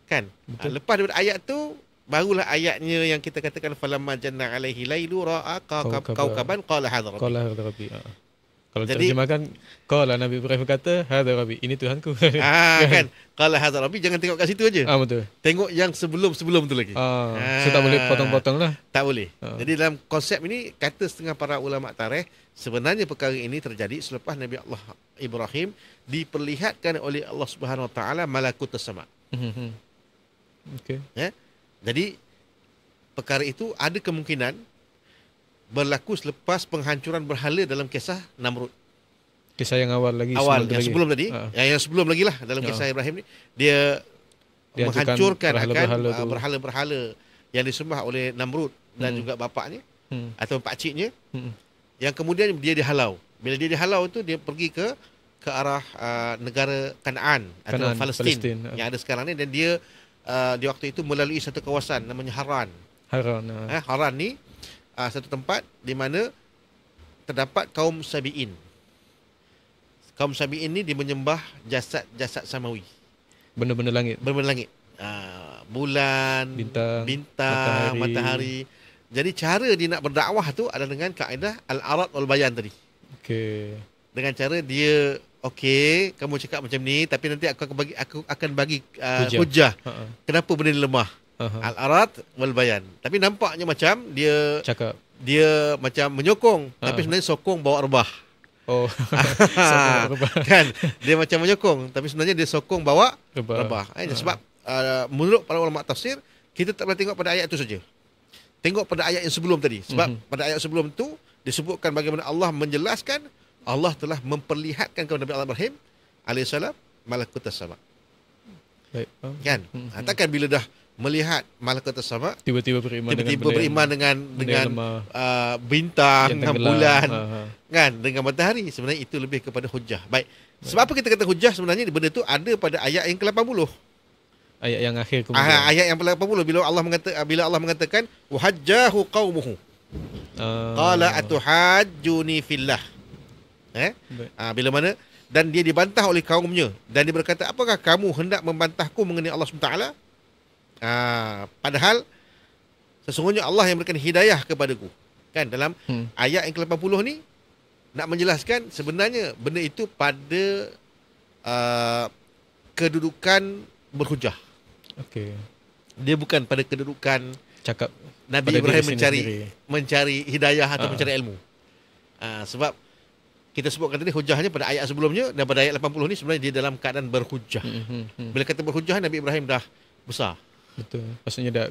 Kan? Lepas daripada ayat tu barulah ayatnya yang kita katakan falamma janna alaihi lailu ra'a kaukaban qala hadha rabbi.
Qala hadha rabbi. Kalau
Jadi,
terjemahkan, qala Nabi Ibrahim kata hadha rabbi, ini Tuhanku.
kan, qala hadha rabbi, jangan tengok kat situ aja.
Betul.
Tengok yang sebelum-sebelum tu lagi.
So tak boleh potong-potong lah.
Tak boleh. Jadi dalam konsep ini, kata setengah para ulama tarikh, sebenarnya perkara ini terjadi selepas Nabi Allah Ibrahim diperlihatkan oleh Allah Subhanahu Wa Taala malakut as-sama.
Okey.
Ya. Jadi perkara itu ada kemungkinan berlaku selepas penghancuran berhala dalam kisah Namrud.
Kisah yang awal lagi.
Sebelum tadi. Yang sebelum lagi lah dalam kisah Ibrahim ni. Dia menghancurkan berhala-berhala yang disembah oleh Namrud dan juga bapaknya atau pakciknya. Yang kemudian dia dihalau. Bila dia dihalau tu, dia pergi ke arah negara Kanaan atau Palestin yang ada sekarang ni, dan dia di waktu itu melalui satu kawasan namanya Haran. Haran ni satu tempat di mana terdapat kaum Sabi'in. Kaum Sabi'in ni dia menyembah jasad-jasad samawi.
Benda-benda langit.
Benda-benda langit. Bulan, bintang, matahari. Jadi cara dia nak berdakwah tu adalah dengan kaedah al-arad wal bayan tadi.
Okey.
Dengan cara dia, okey, kamu cakap macam ni, tapi nanti aku akan bagi hujah. Kenapa benda ni lemah? Al-arad wal bayan. Tapi nampaknya macam dia macam menyokong, tapi sebenarnya sokong bawa rebah. Kan, dia macam menyokong, tapi sebenarnya dia sokong bawa rebah. Sebab menurut para ulama tafsir, kita tak boleh tengok pada ayat itu saja. Tengok pada ayat yang sebelum tadi. Sebab pada ayat sebelum tu disebutkan bagaimana Allah menjelaskan, Allah telah memperlihatkan kepada Nabi Allah Ibrahim alaihissalam malakut as-sama.
Baik.
Kan? Takkan bila dah melihat malakut as-sama
tiba-tiba
beriman dengan bintang, dengan bulan, kan, dengan matahari. Sebenarnya itu lebih kepada hujah. Baik. Sebab apa kita kata hujah? Sebenarnya benda itu ada pada ayat yang ke-80.
Ayat yang akhir kemudian.
Ayat yang ke-80 bila Allah mengatakan wahajjahu qaumuhu. Qala atuhajjuni fillah. Bila mana dan dia dibantah oleh kaumnya dan dia berkata, apakah kamu hendak membantahku mengenai Allah SWT? Padahal sesungguhnya Allah yang memberikan hidayah kepadaku. Kan, dalam ayat yang ke-80 ni nak menjelaskan sebenarnya benda itu pada kedudukan berhujah.
Okey.
Dia bukan pada kedudukan
cakap
Nabi Ibrahim mencari hidayah atau mencari ilmu. Sebab kita sebutkan tadi hujahnya pada ayat sebelumnya, dan pada ayat 80 ni sebenarnya dia dalam keadaan berhujah. Bila kata berhujah, Nabi Ibrahim dah besar.
Betul. Maksudnya dia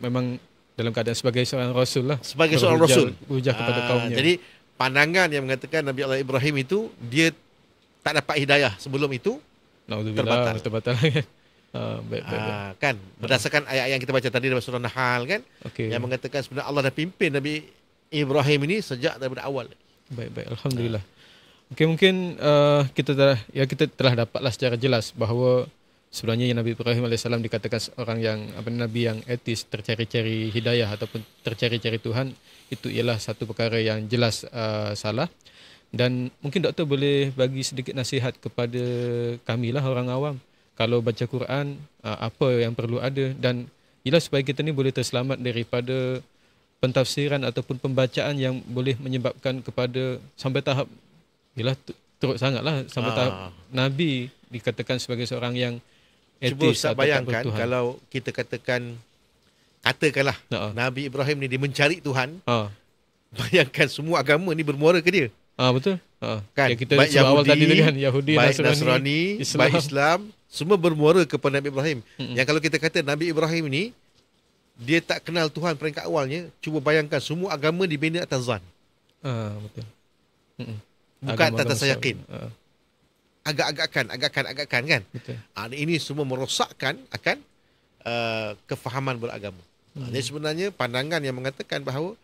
memang dalam keadaan sebagai seorang rasul lah.
Sebagai seorang rasul.
Berhujah kepada kaumnya.
Jadi pandangan yang mengatakan Nabi Allah Ibrahim itu dia tak dapat hidayah sebelum itu terbatal. Baik. Kan, berdasarkan ayat yang kita baca tadi dalam surah Nahl kan, yang mengatakan sebenarnya Allah dah pimpin Nabi Ibrahim ini sejak daripada awal.
Baik. Alhamdulillah. Okey, mungkin kita telah dapatlah secara jelas bahawa sebenarnya Nabi Ibrahim AS dikatakan seorang yang Nabi yang etis, tercari-cari hidayah ataupun tercari-cari Tuhan. Itu ialah satu perkara yang jelas salah. Dan mungkin doktor boleh bagi sedikit nasihat kepada kami lah, orang awam. Kalau baca Quran, apa yang perlu ada, dan ialah supaya kita ni boleh terselamat daripada pentafsiran ataupun pembacaan yang boleh menyebabkan kepada sampai tahap ialah teruk sangatlah sampai tahap Nabi dikatakan sebagai seorang yang etis.
Cuba bayangkan kalau kita katakanlah Nabi Ibrahim ni dia mencari Tuhan. Bayangkan semua agama ni bermuara ke dia.
Betul.
Kan,
yang kita sebut awal tadi tu kan, Yahudi,
Nasrani, baik Islam, semua bermuara kepada Nabi Ibrahim. Yang kalau kita kata Nabi Ibrahim ni dia tak kenal Tuhan peringkat awalnya, cuba bayangkan semua agama dibina atas zan.
Betul.
Bukan atas yakin. Agak-agakkan kan.
Betul.
Ini semua merosakkan akan kefahaman beragama. Jadi sebenarnya pandangan yang mengatakan bahawa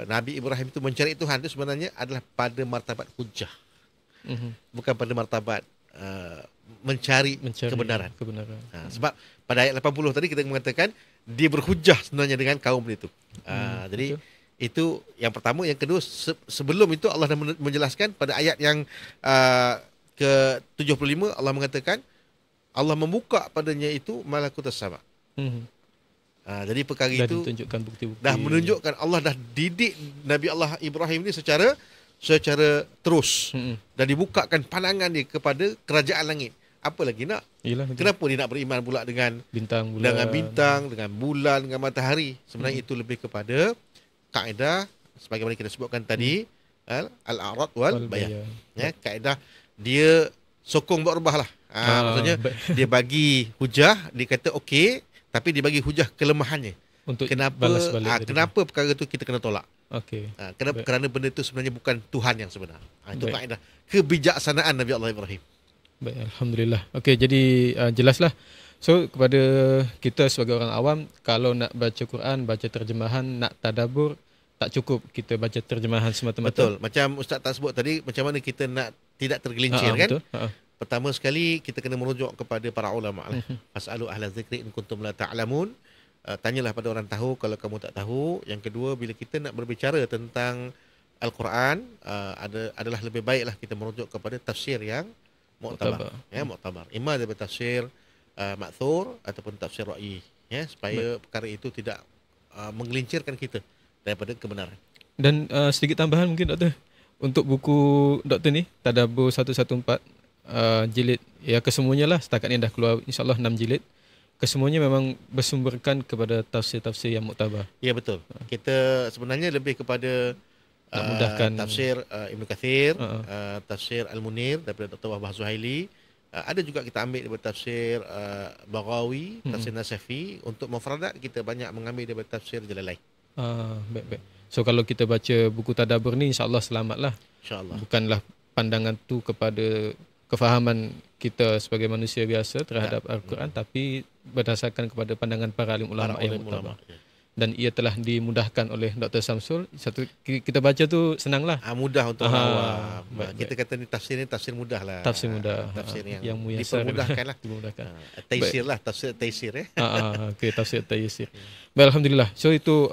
Nabi Ibrahim itu mencari Tuhan itu sebenarnya adalah pada martabat hujah. Bukan pada martabat mencari kebenaran. Sebab pada ayat 80 tadi kita mengatakan dia berhujah sebenarnya dengan kaum itu. Jadi betul. Itu yang pertama. Yang kedua, sebelum itu Allah dah menjelaskan pada ayat yang ke-75, Allah mengatakan Allah membuka padanya itu malakut as-sama. Jadi perkara
Dah
itu
ditunjukkan bukti-bukti.
dah menunjukkan Allah dah didik Nabi Allah Ibrahim ni secara terus. Dan dibukakan pandangan dia kepada kerajaan langit. Apa lagi nak?
Yelah,
Kenapa dia nak beriman pula dengan
bintang, bulan,
dengan bintang, dengan bulan, dengan matahari? Sebenarnya itu lebih kepada kaedah sebagaimana kita sebutkan tadi, al-a'rad wal bayan. Ya, kaedah dia sokong buat rebah lah. Maksudnya dia bagi hujah, dia kata okey, tapi dia bagi hujah kelemahannya.
Untuk
kenapa
balas balik
kenapa perkara tu kita kena tolak?
Okey.
Kerana benda itu sebenarnya bukan Tuhan yang sebenar. Itu kaedah kebijaksanaan Nabi Allah Ibrahim.
Baik, alhamdulillah. Okey, jadi jelaslah. So kepada kita sebagai orang awam, kalau nak baca Quran, baca terjemahan, nak tadabbur, tak cukup kita baca terjemahan semata-mata.
Betul. Macam Ustaz tak sebut tadi, macam mana kita nak tidak tergelincir kan?
Betul.
Pertama sekali kita kena merujuk kepada para ulama lah. Fasalu ahla zikri in kuntum la ta'lamun. Tanyalah pada orang tahu kalau kamu tak tahu. Yang kedua, bila kita nak berbicara tentang Al-Quran, adalah lebih baiklah kita merujuk kepada tafsir yang mu'tabar. Ya, mu'tabar. Ima daripada tafsir ma'thur ataupun tafsir ra'yi, ya, supaya perkara itu tidak menggelincirkan kita daripada kebenaran.
Dan sedikit tambahan mungkin doktor, untuk buku doktor ni Tadabbur 114 jilid ya, kesemuanya lah setakat ni dah keluar insyaAllah 6 jilid. Kesemuanya memang bersumberkan kepada tafsir-tafsir yang muktabar.
Ya, betul. Kita sebenarnya lebih kepada
nak mudahkan
tafsir Ibn Kathir, tafsir Al-Munir daripada Dr. Wahbah Zuhaili. Ada juga kita ambil daripada tafsir Baghawi, tafsir Nasafi. Untuk mufradat kita banyak mengambil daripada tafsir Jalalain.
Baik. So kalau kita baca buku tadabbur ni insya-Allah selamatlah.
Insya-Allah.
Bukanlah pandangan tu kepada kefahaman kita sebagai manusia biasa terhadap Al-Quran, tapi berdasarkan kepada pandangan para alim ulama yang muktabar. Dan ia telah dimudahkan oleh Dr. Samsul. Satu kita baca tu senanglah.
Mudah untuk orang awam. Kita kata ni tafsir mudah lah.
Tafsir mudah.
Tafsir yang
muyasar,
dipermudahkan lah.
Dimudahkan.
Taisir lah, tafsir taisir
Okey, tafsir taisir. Baik, alhamdulillah. So itu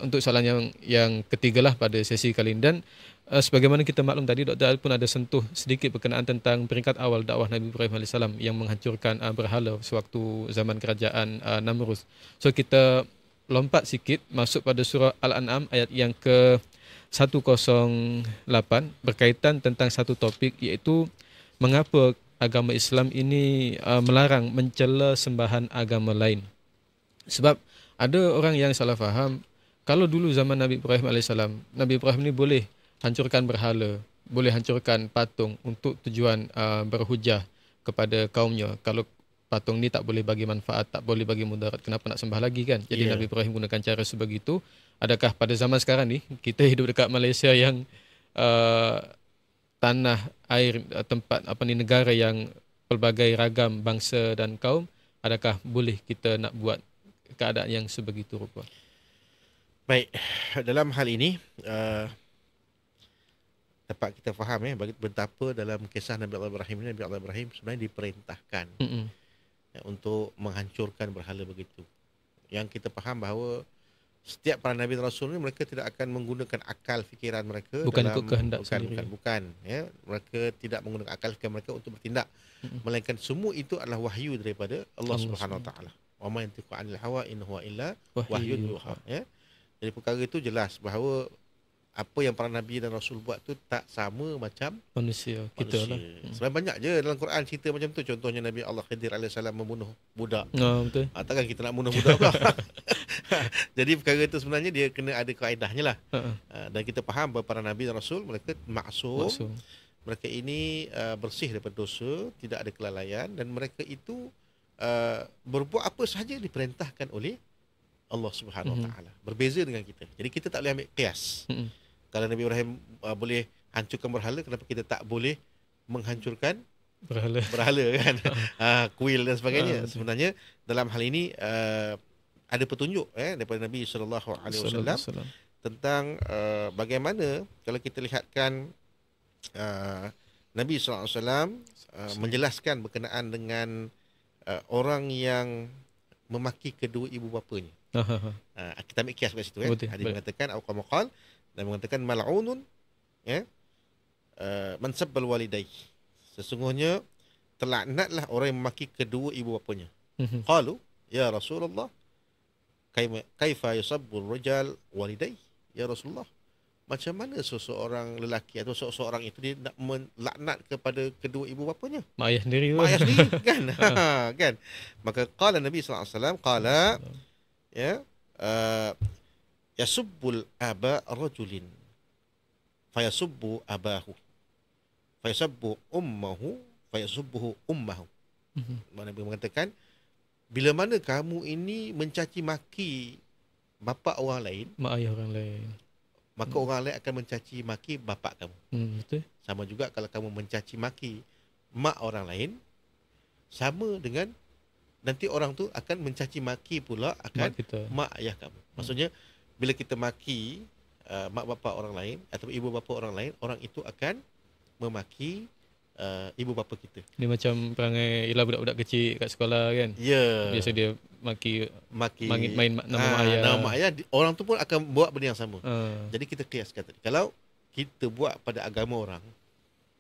untuk soalan yang ketiga lah pada sesi kali ini. Dan sebagaimana kita maklum tadi, Dr. Al pun ada sentuh sedikit berkenaan tentang peringkat awal dakwah Nabi Ibrahim AS yang menghancurkan berhala sewaktu zaman kerajaan Namrus. So kita lompat sikit masuk pada surah Al-An'am ayat yang ke-108 berkaitan tentang satu topik, iaitu mengapa agama Islam ini melarang mencela sembahan agama lain. Sebab ada orang yang salah faham, kalau dulu zaman Nabi Ibrahim AS, Nabi Ibrahim ni boleh hancurkan berhala, boleh hancurkan patung untuk tujuan berhujah kepada kaumnya. Kalau patung ni tak boleh bagi manfaat, tak boleh bagi mudarat, kenapa nak sembah lagi kan? Jadi Nabi Ibrahim gunakan cara sebegitu. Adakah pada zaman sekarang ni, kita hidup dekat Malaysia yang tanah, air, tempat negara yang pelbagai ragam bangsa dan kaum, adakah boleh kita nak buat keadaan yang sebegitu rupa?
Baik, dalam hal ini dapat kita faham betapa dalam kisah Nabi Allah Ibrahim ini, Nabi Allah Ibrahim sebenarnya diperintahkan untuk menghancurkan berhala begitu. Yang kita faham bahawa setiap para Nabi dan Rasul ini mereka tidak akan menggunakan akal fikiran mereka.
Bukan ikut kehendak sendiri.
Bukan. Ya, mereka tidak menggunakan akal fikiran mereka untuk bertindak. Melainkan semua itu adalah wahyu daripada Allah Subhanahu Wa Taala. Wa ma yantiqu 'anil hawa in huwa illa wahyun yuha. Ya. Jadi perkara itu jelas bahawa apa yang para Nabi dan Rasul buat tu tak sama macam
manusia. Kita lah.
Sebenarnya banyak je dalam Quran cerita macam tu. Contohnya Nabi Allah Khidir AS membunuh budak.
Betul.
Takkan kita nak bunuh budak pula. Jadi perkara itu sebenarnya dia kena ada kaedahnya lah. Dan kita faham bahawa para Nabi dan Rasul mereka maksum. Mereka ini bersih daripada dosa, tidak ada kelalaian, dan mereka itu berbuat apa sahaja diperintahkan oleh Allah Subhanahu Wa Taala. Berbeza dengan kita. Jadi kita tak boleh ambil qiyas. Kalau Nabi Ibrahim boleh hancurkan berhala, kenapa kita tak boleh menghancurkan berhala kan? Kuil dan sebagainya. Sebenarnya dalam hal ini ada petunjuk daripada Nabi SAW tentang bagaimana kalau kita lihatkan Nabi SAW menjelaskan berkenaan dengan orang yang memaki kedua ibu bapanya. Kita ambil kias kat situ. Ada mengatakan al-qamaqal dan mengatakan mal'unun man sabbal walidai. Sesungguhnya terlaknatlah orang yang memaki kedua ibu bapanya. Qalu ya Rasulullah kaifa yusabbu ar-rajal walidai ya Rasulullah, macam mana seseorang lelaki atau seseorang itu dia nak melaknat kepada kedua ibu bapanya,
Mak ayah sendiri
mak ayah sendiri kan. Kan, maka qala Nabi sallallahu alaihi wasallam qala ya yasubbul aba rajulin fayasubbu abahu fayasubbu ummuhu fayasubbuhu ummuhu. Nabi mengatakan, bila mana kamu ini mencaci maki bapa orang lain,
mak ayah orang lain,
maka orang lain akan mencaci maki bapa kamu.
Betul.
Sama juga kalau kamu mencaci maki mak orang lain, sama dengan nanti orang tu akan mencaci maki pula akan mak ayah kamu. Maksudnya bila kita maki mak bapa orang lain atau ibu bapa orang lain, orang itu akan memaki ibu bapa kita.
Dia macam perangai ialah budak-budak kecil kat sekolah kan.
Ya.
Biasa dia maki main nama mak ayah.
Nama mak ayah, orang tu pun akan buat benda yang sama. Jadi kita kiaskan tadi. Kalau kita buat pada agama orang,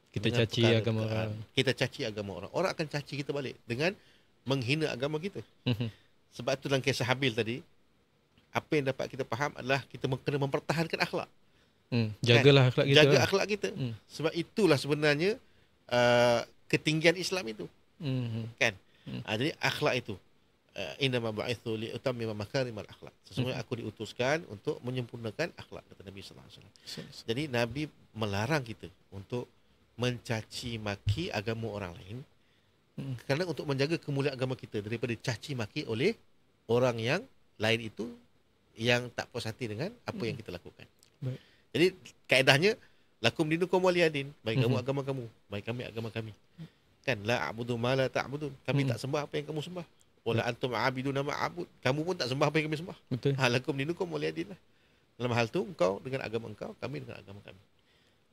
kita caci agama orang.
Kita caci agama orang, orang akan caci kita balik dengan menghina agama kita. Sebab tu dalam kisah Habil tadi, apa yang dapat kita faham adalah kita kena mempertahankan akhlak.
Jagalah akhlak kita.
Jaga akhlak kita. Sebab itulah sebenarnya ketinggian Islam itu. Kan? Jadi akhlak itu innama ba'ithu li utammima makarimal akhlak. Sesungguhnya aku diutuskan untuk menyempurnakan akhlak, kata Nabi sallallahu alaihi wasallam. Jadi Nabi melarang kita untuk mencaci maki agama orang lain. Kerana untuk menjaga kemuliaan agama kita daripada caci maki oleh orang yang lain itu yang tak puas hati dengan apa yang kita lakukan.
Baik.
Jadi kaedahnya lakum dinukum waliyadin, baik kamu agama kamu, baik kami agama kami. Kan, la a'budu ma la ta'budun, kami tak sembah apa yang kamu sembah. Wala antum a'abiduna ma a'bud, kamu pun tak sembah apa yang kami sembah.
Betul.
Lakum dinukum waliyadin lah. Dalam hal tu engkau dengan agama engkau, kami dengan agama kami.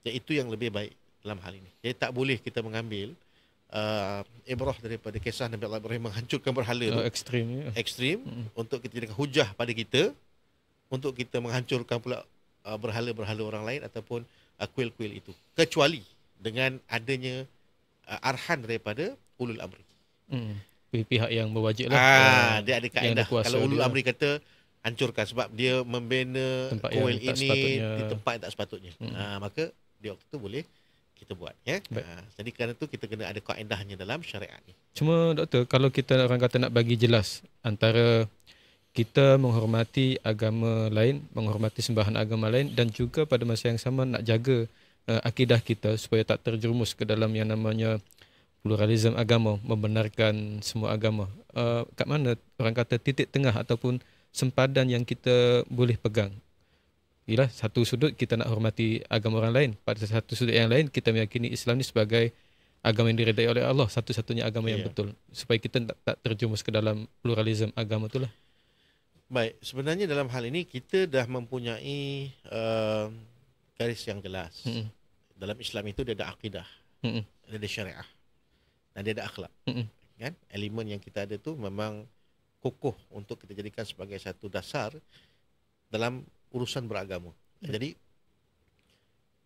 Jadi itu yang lebih baik dalam hal ini. Jadi tak boleh kita mengambil ibrah daripada kisah Nabi Allah Ibrahim menghancurkan berhala ekstrim untuk kita jadikan hujah pada kita untuk kita menghancurkan pula berhala-berhala orang lain ataupun kuil-kuil itu, kecuali dengan adanya arahan daripada ulul amri.
Pihak yang berwajib lah.
Dia ada kaedah. Kalau ulul amri kata hancurkan sebab dia membina
tempat
kuil ini di tempat yang tak sepatutnya, maka di waktu itu boleh kita buat, ya. Jadi kerana itu kita kena ada kaedahnya dalam syariat ni.
Cuma doktor, kalau kita orang kata nak bagi jelas antara kita menghormati agama lain, menghormati sembahan agama lain, dan juga pada masa yang sama nak jaga akidah kita supaya tak terjerumus ke dalam yang namanya pluralisme agama, membenarkan semua agama. Kat mana orang kata titik tengah ataupun sempadan yang kita boleh pegang? Ialah satu sudut kita nak hormati agama orang lain, pada satu sudut yang lain kita meyakini Islam ni sebagai agama yang diredai oleh Allah, satu-satunya agama yang betul, supaya kita tak terjerumus ke dalam pluralisme agama itulah.
Baik, sebenarnya dalam hal ini kita dah mempunyai garis yang jelas. Dalam Islam itu dia ada akidah, dia ada syariah, dan dia ada akhlak. Kan? Elemen yang kita ada tu memang kokoh untuk kita jadikan sebagai satu dasar dalam urusan beragama. Jadi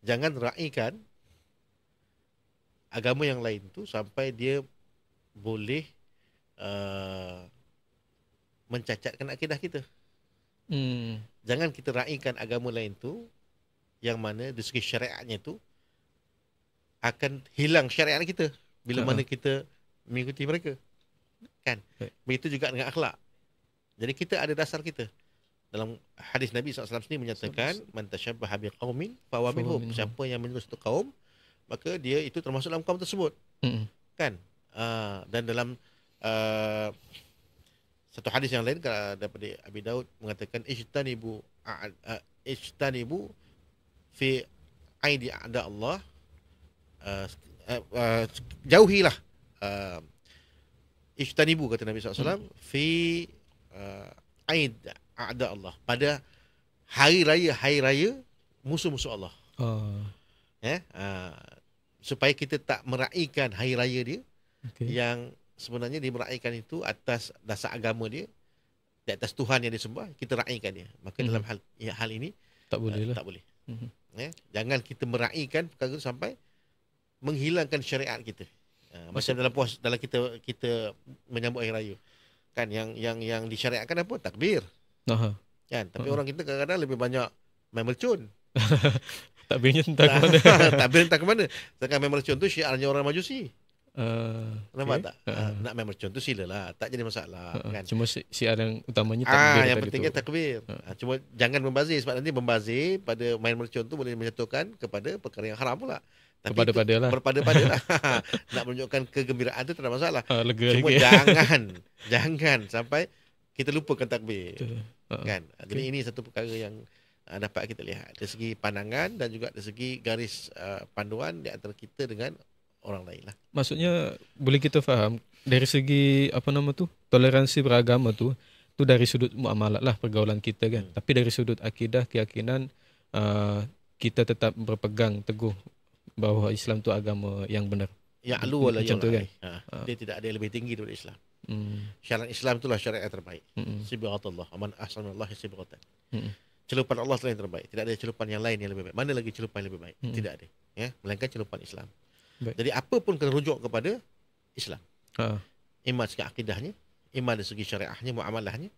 jangan raikan agama yang lain tu sampai dia boleh mencacatkan akidah kita. Jangan kita raikan agama lain tu yang mana dari segi syariatnya tu akan hilang syariat kita bila mana kita mengikuti mereka. Kan? Begitu juga dengan akhlak. Jadi kita ada dasar kita. Dalam hadis Nabi SAW sendiri menyatakan, man tashabbaha biqaumin fahuwa minhum. Siapa yang meniru satu kaum, maka dia itu termasuk dalam kaum tersebut. Kan? Dan dalam satu hadis yang lain daripada Abi Daud mengatakan ijtanibu fi aidi a'da Allah, jauhilah ijtanibu, kata Nabi SAW, fi aid a'da Allah, pada hari raya musuh-musuh Allah. Supaya kita tak meraihkan hari raya dia, yang sebenarnya dia meraihkan itu atas dasar agama dia, di atas Tuhan yang disembah, kita raihkan dia. Maka dalam hal ini tak boleh lah. Tak boleh. Jangan kita meraihkan perkara itu sampai menghilangkan syariat kita. Macam dalam kita menyambut hari raya. Kan yang disyariatkan apa? Takbir.
Aha.
Kan? Tapi orang kita kadang-kadang lebih banyak main mercun.
Takbirnya tentang
Tak,
mana?
takbir entah ke mana. Sedangkan main mercun tu syiarnya orang Majusi. Nampak
Okay.
tak? Nak main mercun tu silalah, tak jadi masalah kan.
Cuma siar yang utamanya takbir
Yang
tadi
pentingnya
tu.
takbir. Cuma jangan membazir, sebab nanti membazir pada main mercun tu boleh menjatuhkan kepada perkara yang haram pula. Tapi
Berpada-pada lah.
Berpada-pada lah. Nak menunjukkan kegembiraan tu tak ada masalah.
Lega
Cuma
lagi.
jangan sampai kita lupakan takbir.
Betul.
Kan? Jadi ini satu perkara yang dapat kita lihat dari segi pandangan dan juga dari segi garis panduan di antara kita dengan orang lain lah.
Maksudnya boleh kita faham dari segi toleransi beragama tu dari sudut muamalat lah, pergaulan kita kan. Tapi dari sudut akidah, keyakinan, kita tetap berpegang teguh bahawa Islam tu agama yang benar.
Ya alu wala
Macam tu kan.
Dia tidak ada yang lebih tinggi daripada Islam. Syariat Islam itulah syariat yang terbaik. Sibghatullah, man ahsanallahi sibghatan. Celupan Allah itulah yang terbaik. Tidak ada celupan yang lain yang lebih baik. Mana lagi celupan yang lebih baik? Tidak ada. Ya, melainkan celupan Islam.
Baik.
Jadi apa pun kena rujuk kepada Islam.
Ha.
Iman segi akidahnya, iman dari segi syariahnya, muamalahnya,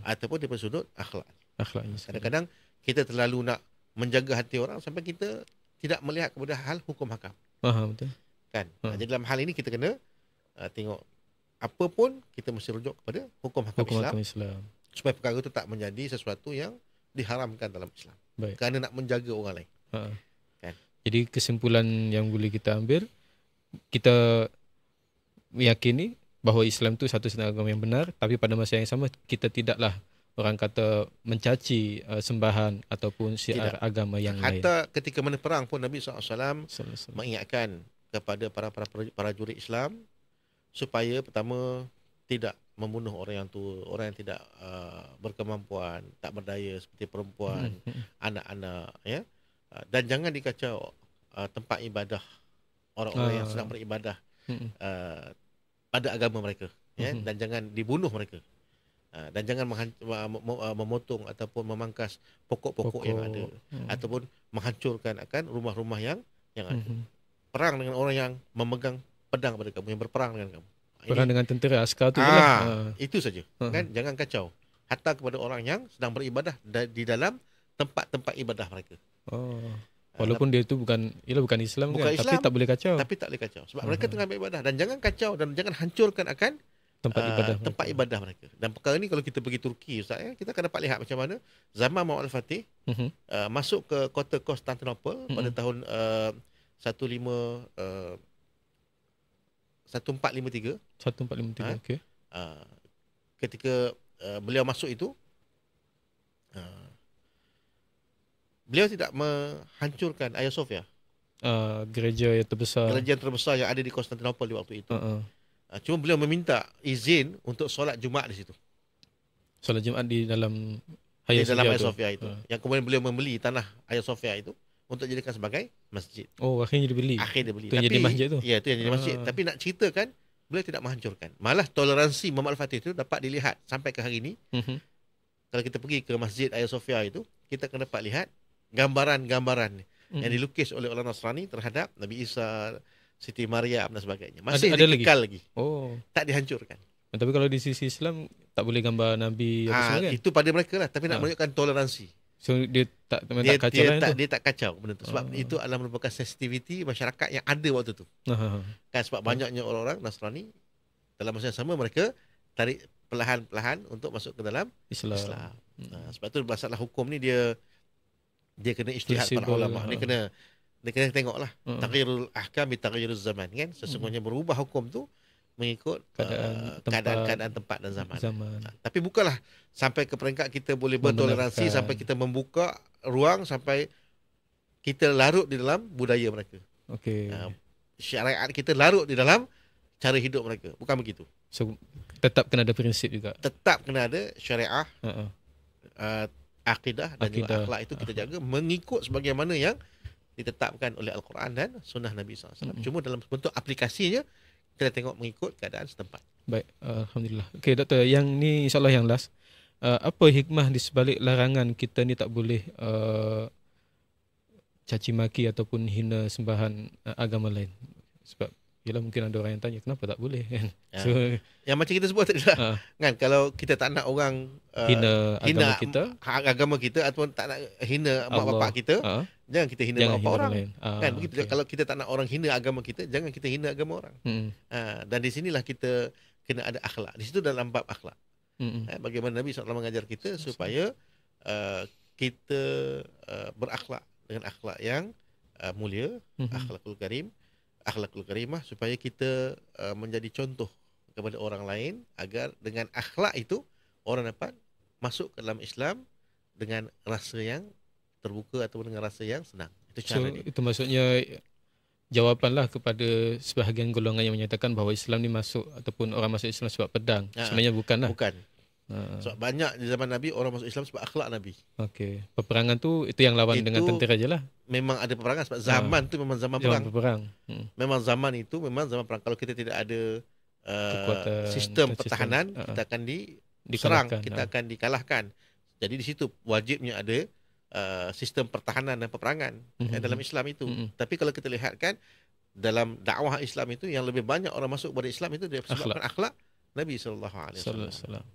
ataupun daripada sudut akhlak.
Akhlaknya.
Kadang-kadang kita terlalu nak menjaga hati orang sampai kita tidak melihat kepada hal hukum hakam.
Betul.
Kan? Jadi dalam hal ini kita kena tengok apa pun kita mesti rujuk kepada hukum hakam Islam. Supaya perkara itu tak menjadi sesuatu yang diharamkan dalam Islam.
Baik.
Kerana nak menjaga orang lain.
Kan? Jadi kesimpulan yang boleh kita ambil, kita meyakini bahawa Islam itu satu-satunya agama yang benar, tapi pada masa yang sama kita tidaklah orang kata mencaci sembahan ataupun syiar agama yang lain.
Hatta ketika mana perang pun Nabi SAW mengingatkan kepada para prajurit Islam supaya pertama tidak membunuh orang yang tua, orang yang tidak berkemampuan, tak berdaya seperti perempuan, anak-anak, ya. Dan jangan dikacau tempat ibadah orang-orang yang sedang beribadah pada agama mereka, ya. Dan jangan dibunuh mereka. Dan jangan memotong ataupun memangkas pokok-pokok yang ada, ataupun menghancurkan akan rumah-rumah yang ada. Perang dengan orang yang memegang pedang pada kamu, yang berperang dengan kamu.
Perang dengan tentera, askar tu jelah.
Itu saja. Kan? Jangan kacau. Hatta kepada orang yang sedang beribadah di dalam tempat-tempat ibadah mereka.
Walaupun dia itu bukan Islam,
bukan
kan?
Islam,
tapi tak boleh kacau.
Tapi tak boleh kacau. Sebab mereka tengah beribadah. Dan jangan kacau dan jangan hancurkan akan tempat ibadah mereka. Dan perkara ni kalau kita pergi Turki, Ustaz, kita akan dapat lihat macam mana zaman Muhammad Al-Fatih masuk ke kota Konstantinopel pada tahun 1453.
1453, okey.
Ketika beliau masuk itu, beliau tidak menghancurkan Hagia Sophia.
Gereja yang terbesar.
Gereja yang terbesar yang ada di Konstantinopel di waktu itu. Cuma beliau meminta izin untuk solat Jumaat di situ.
Solat Jumaat di dalam
Hagia Sophia itu. Yang kemudian beliau membeli tanah Hagia Sophia itu untuk jadikan sebagai masjid.
Akhirnya dibeli.
Akhirnya dibeli.
Itu yang jadi masjid tu.
Ya, itu yang jadi masjid. Tapi nak ceritakan, beliau tidak menghancurkan. Malah toleransi Muhammad Al-Fatih itu dapat dilihat sampai ke hari ini. Kalau kita pergi ke Masjid Hagia Sophia itu, kita akan dapat lihat gambaran-gambaran yang dilukis oleh orang Nasrani terhadap Nabi Isa, Siti Maryam dan sebagainya. Masih ada kekal lagi. Tak dihancurkan.
Tapi kalau di sisi Islam tak boleh gambar Nabi apa semua kan?
Itu pada mereka lah, tapi nak menunjukkan toleransi.
So dia tak kacau
dia tak kacau benda tu. Sebab itu adalah merupakan sensitiviti masyarakat yang ada waktu tu. Kan sebab banyaknya orang-orang Nasrani dalam masa yang sama mereka tarik perlahan-perlahan untuk masuk ke dalam Islam. Sebab tu masalah hukum ni dia kena ijtihad para ulama. Dia kena tengoklah taghyirul ahkam bi taghyiruz zaman kan. Sesungguhnya berubah hukum tu mengikut keadaan tempat dan zaman. Tapi bukanlah sampai ke peringkat kita boleh bertoleransi sampai kita membuka ruang sampai kita larut di dalam budaya mereka. Syariat kita larut di dalam cara hidup mereka. Bukan begitu.
So tetap kena ada prinsip juga.
Tetap kena ada syariah, akidah dan juga akhlak itu kita jaga mengikut sebagaimana yang ditetapkan oleh Al-Quran dan sunnah Nabi SAW. Cuma dalam bentuk aplikasinya kita tengok mengikut keadaan setempat.
Baik, Alhamdulillah. Okey doktor, yang ni insyaAllah yang last. Apa hikmah di sebalik larangan kita ni tak boleh caci maki ataupun hina sembahan agama lain? Sebab Yalah, mungkin ada orang yang tanya kenapa tak boleh kan.
Ya.
So
Yang macam kita sebut tadi lah.
ah,
Kan kalau kita tak nak orang
hina agama kita,
agama kita ataupun tak nak hina mak
Allah,
bapak kita,
ah,
jangan kita hina
jangan
mak bapak
hina
orang.
orang lain.
Kan begitu.
Okey.
Kalau kita tak nak orang hina agama kita, jangan kita hina agama orang. Dan di sinilah kita kena ada akhlak. Di situ dalam bab akhlak. Bagaimana Nabi SAW mengajar kita supaya kita berakhlak dengan akhlak yang mulia, akhlakul karim, akhlakul karimah, supaya kita menjadi contoh kepada orang lain agar dengan akhlak itu orang dapat masuk ke dalam Islam dengan rasa yang terbuka ataupun dengan rasa yang senang. Itu
So
cara dia.
itu maksudnya jawapanlah kepada sebahagian golongan yang menyatakan bahawa Islam ni masuk ataupun orang masuk Islam sebab pedang. Sebenarnya bukanlah.
Bukan. Sebab banyak di zaman Nabi orang masuk Islam sebab akhlak Nabi.
Okey. Peperangan tu itu yang lawan
Itu
dengan tentera je lah.
Memang ada peperangan sebab zaman tu memang zaman perang.
Peperang.
Memang zaman itu memang zaman perang. Kalau kita tidak ada
Kekuatan,
sistem pertahanan, kita akan diserang,
dikalahkan,
kita akan dikalahkan. Jadi di situ wajibnya ada sistem pertahanan dan peperangan dalam Islam itu. Tapi kalau kita lihatkan dalam dakwah Islam itu yang lebih banyak orang masuk kepada Islam itu disebabkan akhlak Nabi sallallahu alaihi wasallam.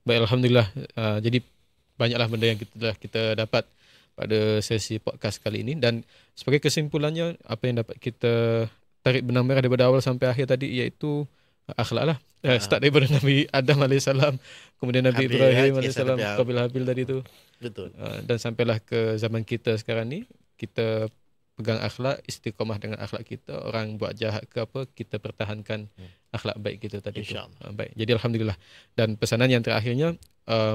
Baik, alhamdulillah. Jadi banyaklah benda yang kita dapat pada sesi podcast kali ini, dan sebagai kesimpulannya apa yang dapat kita tarik benang merah daripada awal sampai akhir tadi iaitu akhlak lah. Start daripada Nabi Adam AS, kemudian Nabi Ibrahim AS, Qabil Habil tadi tu.
Betul.
Dan sampailah ke zaman kita sekarang ni, kita pegang akhlak, istiqamah dengan akhlak kita. Orang buat jahat ke apa, kita pertahankan akhlak baik kita tadi tu. Baik. Jadi alhamdulillah. Dan pesanan yang terakhirnya,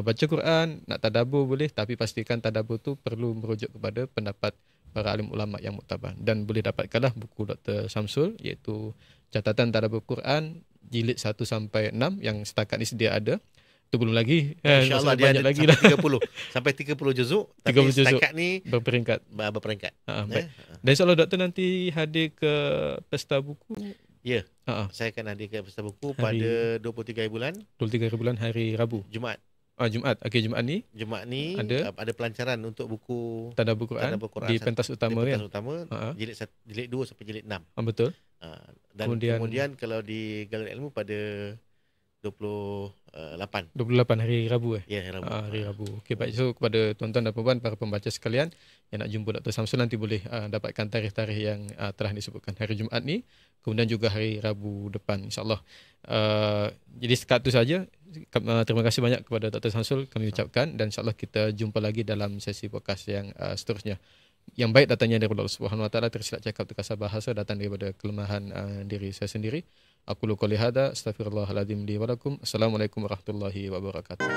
baca Quran, nak tadabbur boleh, tapi pastikan tadabbur tu perlu merujuk kepada pendapat para alim ulama yang muktabar. Dan boleh dapatkanlah buku Dr. Samsul, iaitu Catatan Tadabbur Quran jilid 1 sampai 6 yang setakat ni sedia ada. Itu belum lagi.
InsyaAllah dia ada lagi sampai 30. Sampai 30 juzuk. Tapi
30 juzuk
setakat ni
berperingkat.
Baik.
Dan insyaAllah doktor nanti hadir ke Pesta Buku.
Ya. Saya akan hadir ke Pesta Buku pada 23 bulan.
23 bulan hari Rabu.
Jumaat.
Jumaat. Okey, Jumaat ni
ada pelancaran untuk buku
Tadabbur Quran di pentas utama kan.
Jilid 2 sampai jilid 6.
Betul.
Dan kemudian kalau di Galeri Ilmu pada 28
hari Rabu
Ya, hari Rabu.
Hari Rabu. Okey, baik. So kepada tuan-tuan dan puan para pembaca sekalian yang nak jumpa Dr. Samsul, nanti boleh dapatkan tarikh-tarikh yang telah disebutkan hari Jumaat ni, kemudian juga hari Rabu depan insya-Allah. Jadi sekat tu saja. Terima kasih banyak kepada Dr. Samsul kami ucapkan, dan insya-Allah kita jumpa lagi dalam sesi podcast yang seterusnya. Yang baik datangnya dari Allah Subhanahu Wa Taala, tersilap cakap terkasar bahasa datang daripada kelemahan diri saya sendiri. Aku qouli hadza, astaghfirullahaladzim li wa lakum. Assalamualaikum warahmatullahi wabarakatuh.